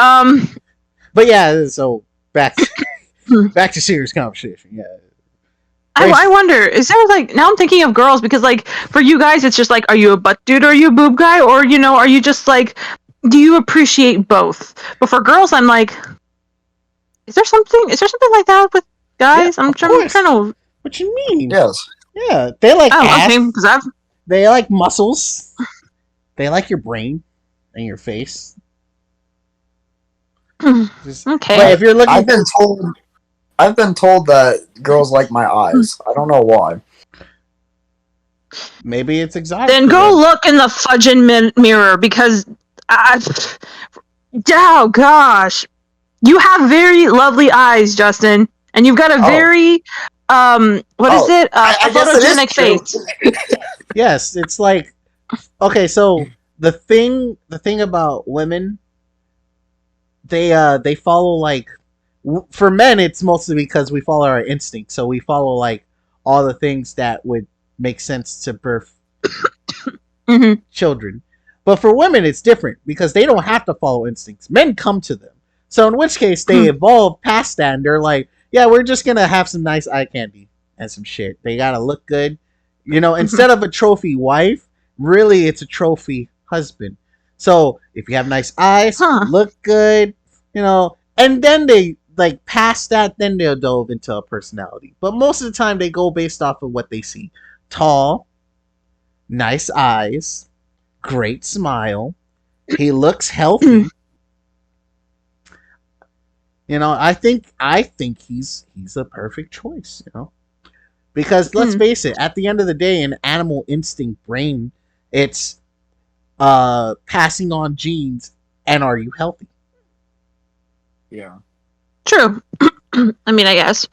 But yeah, so back to serious conversation. Yeah. I wonder, is there like, now I'm thinking of girls because like for you guys it's just like, are you a butt dude or are you a boob guy, or you know, are you just like, do you appreciate both? But for girls I'm like, is there something like that with guys? Yeah, I'm trying to. What you mean? Yes. Yeah, they like ass. Okay, because They like muscles. They like your brain and your face. Okay. But if you're looking, I've been told that girls like my eyes. I don't know why. maybe it's exotic. Then go look in the fudging mirror because oh gosh, you have very lovely eyes, Justin, and you've got a very what is it? I guess photogenic face. Yes, it's like, okay, so the thing about women, they follow like, for men it's mostly because we follow our instincts, so we follow like all the things that would make sense to birth children. But for women it's different because they don't have to follow instincts. Men come to them. So in which case they evolve past that and they're like, yeah, we're just gonna have some nice eye candy and some shit. They gotta look good. You know, instead of a trophy wife, really it's a trophy husband. So if you have nice eyes, look good, you know, and then they like past that, then they'll delve into a personality. But most of the time they go based off of what they see. Tall, nice eyes, great smile, he looks healthy. You know, I think he's a perfect choice, you know. Because let's face it, at the end of the day, an animal instinct brain, it's passing on genes, and are you healthy? Yeah. True. I mean, I guess.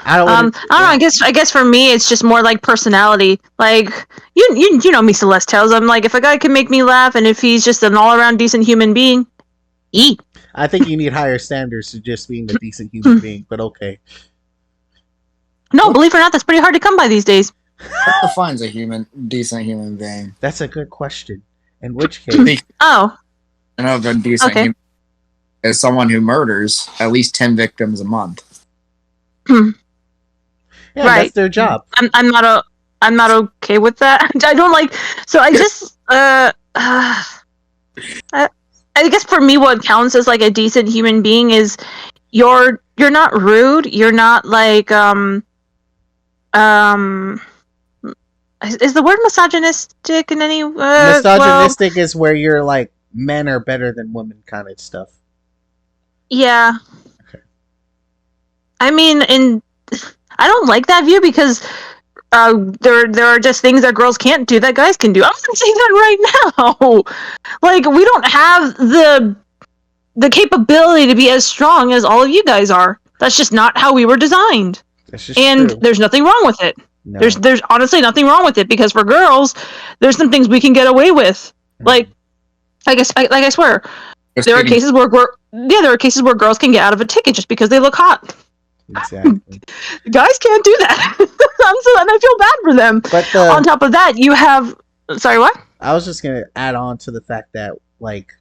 I don't know. I guess for me, it's just more like personality. Like you know me, Celestales. I'm like, if a guy can make me laugh, and if he's just an all around decent human being, I think you need higher standards to just being a decent human being. But okay. No, believe it or not, that's pretty hard to come by these days. What defines a decent human being? That's a good question. In which case, I know a decent human is someone who murders at least 10 victims a month. Yeah, right. That's their job. I'm not okay with that. I don't like. So I just I guess for me, what counts as like a decent human being is you're not rude. You're not like is the word misogynistic in any misogynistic is where you're like men are better than women kind of stuff. Yeah. Okay. I mean, I don't like that view because there are just things that girls can't do that guys can do. I'm gonna say that right now. Like, we don't have the capability to be as strong as all of you guys are. That's just not how we were designed. And true. There's nothing wrong with it. No. There's honestly nothing wrong with it because for girls, there's some things we can get away with. Like, I swear, there are cases where girls can get out of a ticket just because they look hot. Exactly. Guys can't do that. And I feel bad for them. But on top of that, you have. Sorry, what? I was just gonna add on to the fact that like,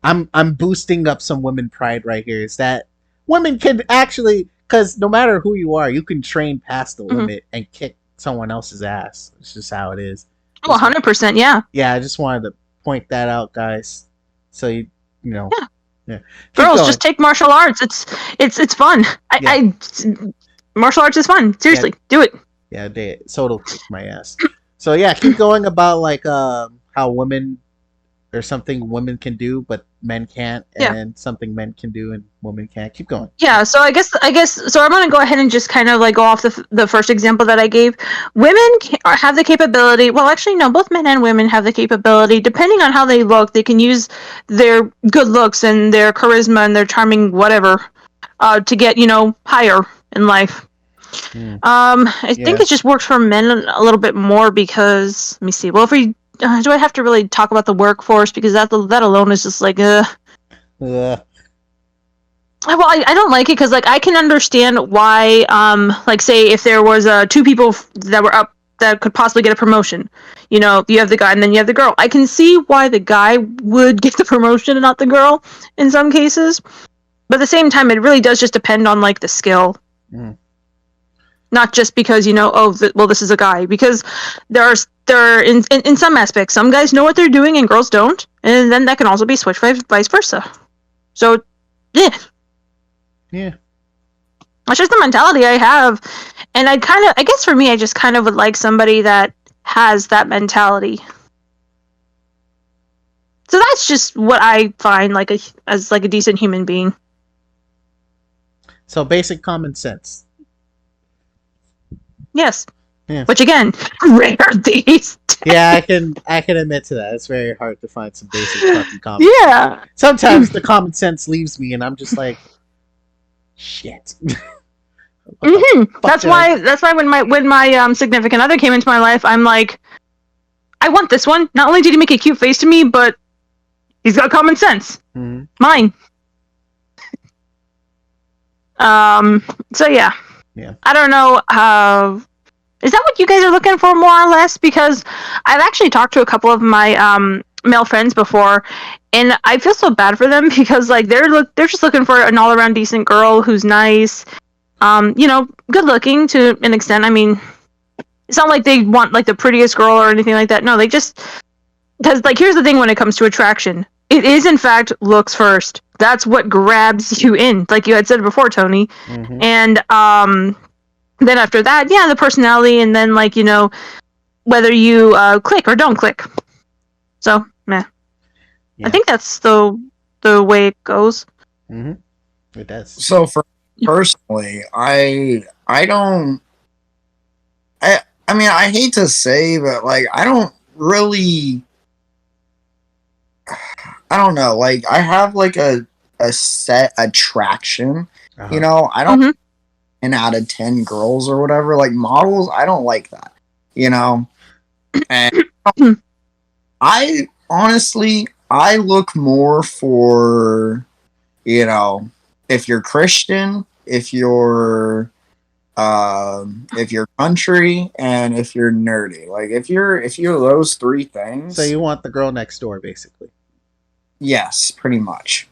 I'm boosting up some women pride right here. Is that women can actually, because no matter who you are, you can train past the limit and kick someone else's ass. It's just how it is. Oh, 100%, yeah. Yeah, I just wanted to point that out, guys. So you know. Yeah. Girls, just take martial arts. It's fun. Martial arts is fun. Seriously, do it. Yeah, so it'll kick my ass. So yeah, keep going about like how women, there's something women can do, but men can't, Yeah. and something men can do and women can't. Keep going. Yeah, so I guess so. I'm gonna go ahead and just kind of like go off the first example that I gave. Women have the capability. Well, actually, no. Both men and women have the capability, depending on how they look. They can use their good looks and their charisma and their charming whatever to get higher in life. I think it just works for men a little bit more because let me see. Well, if we do, I have to really talk about the workforce because that alone is just like Well, I don't like it because like I can understand why like say if there was two people that were up that could possibly get a promotion, you have the guy and then you have the girl. I can see why the guy would get the promotion and not the girl in some cases, but at the same time it really does just depend on like the skill. Not just because this is a guy, because there are in some aspects some guys know what they're doing and girls don't, and then that can also be switched vice versa. So yeah. That's just the mentality I have. And I guess for me, I just kind of would like somebody that has that mentality. So that's just what I find as a decent human being. So basic common sense. Yes. Yeah. Which again, rare these days. Yeah, I can admit to that. It's very hard to find some basic fucking common Yeah. sense. Sometimes the common sense leaves me and I'm just like, shit. That's why when my significant other came into my life, I'm like, I want this one. Not only did he make a cute face to me, but he's got common sense. Mine. So yeah. I don't know. Is that what you guys are looking for, more or less? Because I've actually talked to a couple of my male friends before, and I feel so bad for them because like they're just looking for an all around decent girl who's nice, good looking to an extent. I mean, it's not like they want like the prettiest girl or anything like that. No, they just because like here's the thing when it comes to attraction, it is in fact looks first. That's what grabs you in, like you had said before, Tony, and then after that, the personality, and then like whether you click or don't click. So, meh. I think that's the way it goes. It does. So for personally, I don't. I mean, I hate to say, but like, I don't really. I don't know. Like, I have like a set attraction. I don't. 10 out of 10 girls or whatever, like models, I don't like that, and I honestly look more for if you're Christian, if you're country, and if you're nerdy. Like if you're those three things. So you want the girl next door, basically. Yes, pretty much.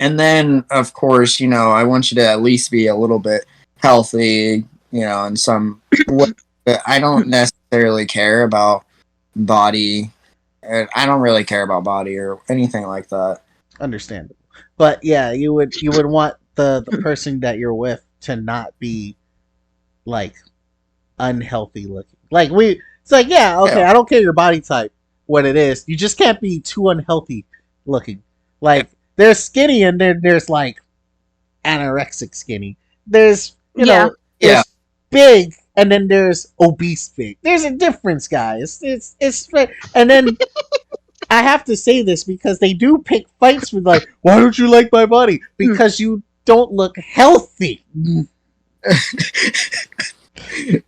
And then, of course, I want you to at least be a little bit healthy, in some way. But I don't necessarily care about body. I don't really care about body or anything like that. Understandable. But yeah, you would want the person that you're with to not be like unhealthy looking. It's like, I don't care your body type, what it is. You just can't be too unhealthy looking. Like, there's skinny and then there's like anorexic skinny. There's there's big and then there's obese big. There's a difference, guys. It's and then I have to say this because they do pick fights with like, why don't you like my body? Because you don't look healthy.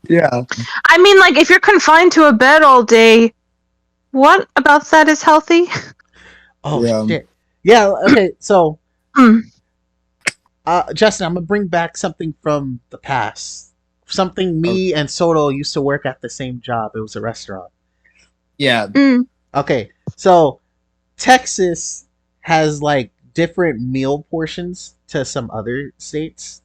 Yeah. I mean, like if you're confined to a bed all day, what about that is healthy? Oh shit. Yeah, okay, so Justin, I'm gonna bring back something from the past. Something me and Soto used to work at the same job. It was a restaurant. Yeah. Okay, so Texas has like different meal portions to some other states.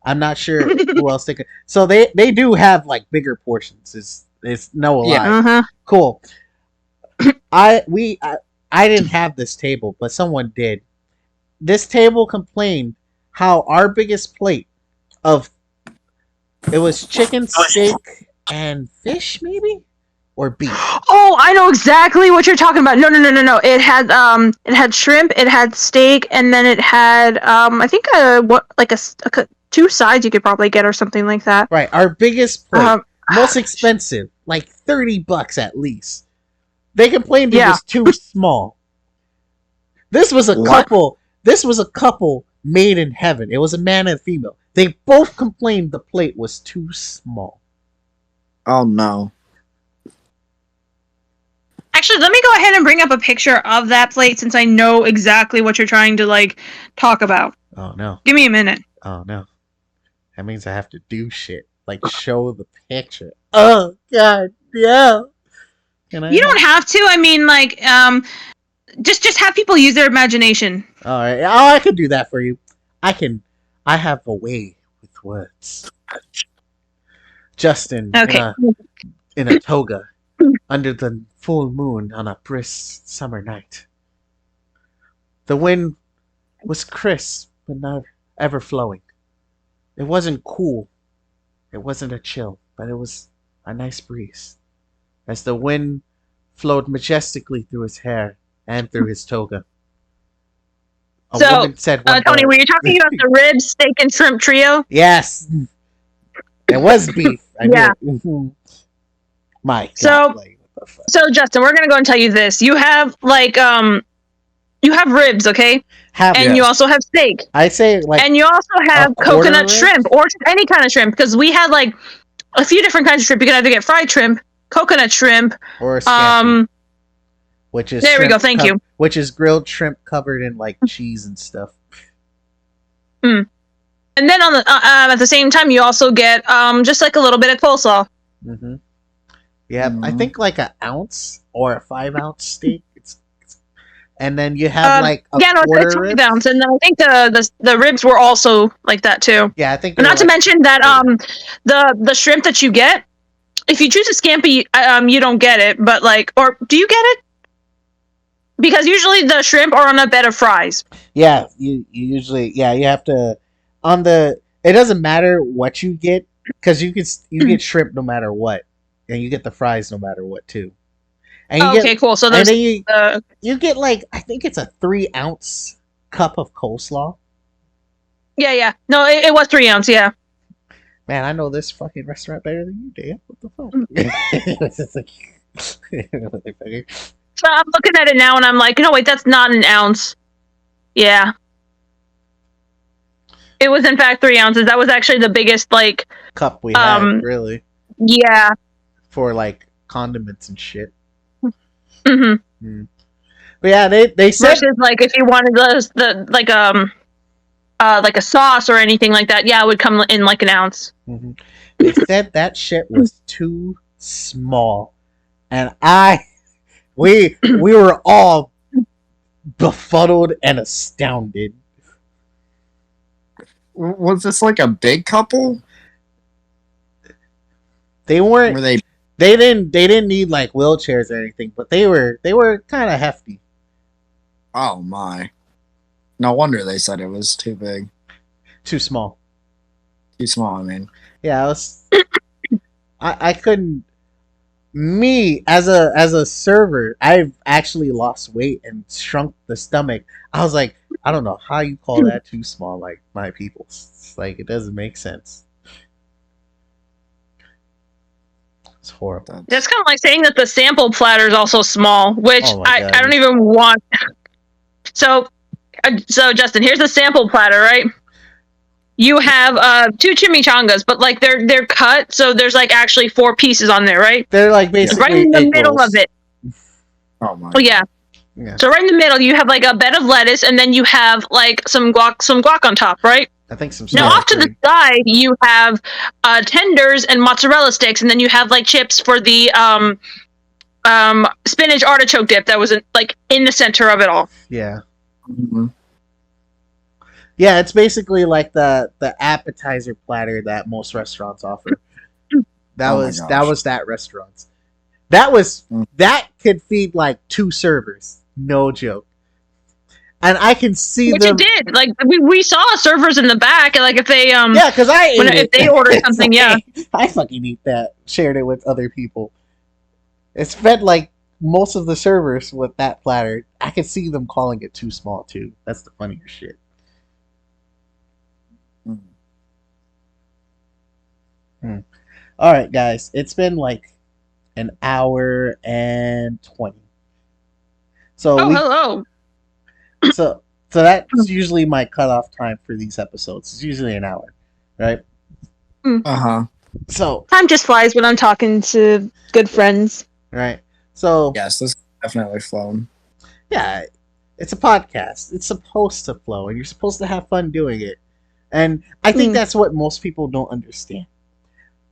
I'm not sure who else they could. So they do have like bigger portions. It's no lie. Cool. I didn't have this table, but someone did. This table complained how our biggest plate of it was chicken, steak, and fish, maybe? or beef? Oh, I know exactly what you're talking about. No. It had shrimp, it had steak, and then it had I think two sides you could probably get or something like that. Right, our biggest plate, most expensive, like $30 at least. They complained it was too small. This was a couple. This was a couple made in heaven. It was a man and a female. They both complained the plate was too small. Oh no. Actually, let me go ahead and bring up a picture of that plate since I know exactly what you're trying to like talk about. Oh no. Give me a minute. Oh no. That means I have to do shit. Like show the picture. Oh god, yeah. You don't have to. I mean, like, just have people use their imagination. All right. Oh, I could do that for you. I have a way with words. Justin, okay. in a toga, under the full moon on a brisk summer night. The wind was crisp but not ever flowing. It wasn't cool. It wasn't a chill, but it was a nice breeze. As the wind flowed majestically through his hair and through his toga. A woman said Tony, were you talking about the ribs, steak, and shrimp trio? Yes. It was beef. Yeah. My God. So Justin, we're gonna go and tell you this. You have you have ribs, okay? You also have steak. I say and you also have coconut shrimp or any kind of shrimp because we had like a few different kinds of shrimp. You can either get fried shrimp, coconut shrimp, or scampi, which is there we go. Thank you. Which is grilled shrimp covered in like cheese and stuff. And then on the at the same time, you also get just like a little bit of coleslaw. Mm-hmm. Yeah, I think like an ounce or a 5-ounce steak. And then you have like a quarter it's 5 ounce, and then I think the ribs were also like that too. Yeah, I think. Not to mention that the shrimp that you get, if you choose a scampi, you don't get it. But like, or do you get it? Because usually the shrimp are on a bed of fries. Yeah, you usually you have to It doesn't matter what you get because you get shrimp no matter what, and you get the fries no matter what too. And cool. So there's you get like I think it's a 3-ounce cup of coleslaw. Yeah. No, it was 3 ounce. Yeah. Man, I know this fucking restaurant better than you, Dan. What the fuck? So I'm looking at it now, and I'm like, no, wait, that's not an ounce. Yeah. It was in fact 3 ounces. That was actually the biggest like cup we had, really. Yeah. For like condiments and shit. Mm-hmm. Mm. But yeah, they said versus like if you wanted like a sauce or anything like that, yeah, it would come in like an ounce. Mm-hmm. They said that shit was too small, and we were all befuddled and astounded. Was this like a big couple? They weren't. Were they? They didn't need like wheelchairs or anything, but they were kind of hefty. Oh my! No wonder they said it was too big, too small. Too small. I mean, yeah, I couldn't. Me as a server, I've actually lost weight and shrunk the stomach. I was like, I don't know how you call that too small. Like my people, it's like it doesn't make sense. It's horrible. That's kind of like saying that the sample platter is also small, which I don't even want. So Justin, here's the sample platter, right? You have 2 chimichangas, but like they're cut, so there's like actually 4 pieces on there, right? They're like basically right in the middle of it. Oh my! Oh yeah. So right in the middle, you have like a bed of lettuce, and then you have like some guac on top, right? I think some. Now off to the side, you have tenders and mozzarella sticks, and then you have like chips for the spinach artichoke dip that was like in the center of it all. Yeah. Mm-hmm. Yeah, it's basically like the appetizer platter that most restaurants offer. That was that restaurant's. That could feed like 2 servers, no joke. And I can see which them. It did. Like we saw servers in the back, and like if they yeah, because if they ordered something, yeah, I fucking eat that. Shared it with other people. It's fed like most of the servers with that platter. I can see them calling it too small too. That's the funnier shit. All right, guys. It's been like an hour and 20. So hello. So that's usually my cutoff time for these episodes. It's usually an hour, right? So time just flies when I'm talking to good friends. Right. So yes, this is definitely flown. Yeah, it's a podcast. It's supposed to flow, and you're supposed to have fun doing it. And I think that's what most people don't understand.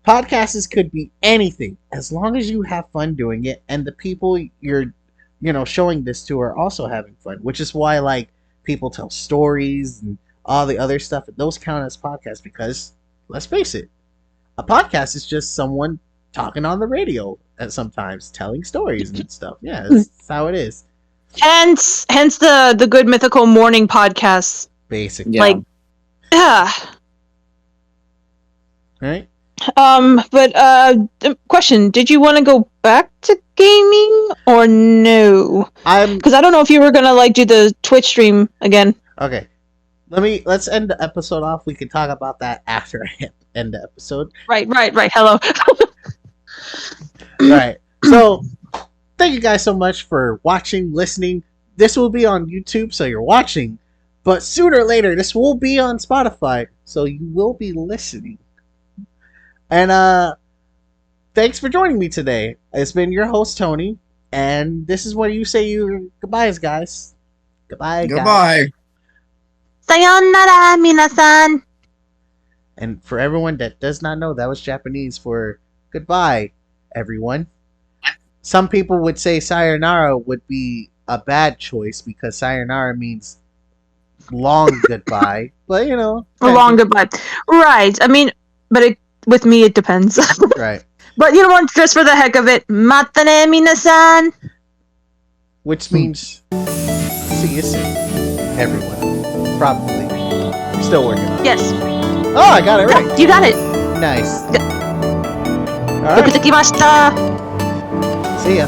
Podcasts could be anything as long as you have fun doing it, and the people you're, showing this to are also having fun. Which is why, like, people tell stories and all the other stuff. Those count as podcasts because, let's face it, a podcast is just someone talking on the radio and sometimes telling stories and stuff. Yeah, that's how it is. Hence the Good Mythical Morning podcasts. Basically. Like, yeah. Right? But question, did you want to go back to gaming or no? Because I don't know if you were gonna like do the Twitch stream again. Okay. Let's end the episode off. We can talk about that after I end the episode. Right. Hello. Right. So, thank you guys so much for watching, listening. This will be on YouTube, so you're watching. But sooner or later, this will be on Spotify, so you will be listening. And, thanks for joining me today. It's been your host, Tony. And this is where you say your goodbyes, guys. Goodbye, guys. Sayonara, minasan. And for everyone that does not know, that was Japanese for goodbye, everyone. Some people would say sayonara would be a bad choice because sayonara means long goodbye. But, a long goodbye. Right. I mean, but with me, it depends. Right. But you know what? Just for the heck of it, matane minasan. Which means see you soon, everyone. Probably. We're still working on it. Yes. Oh, I got it right. You got it. Nice. All right. See ya.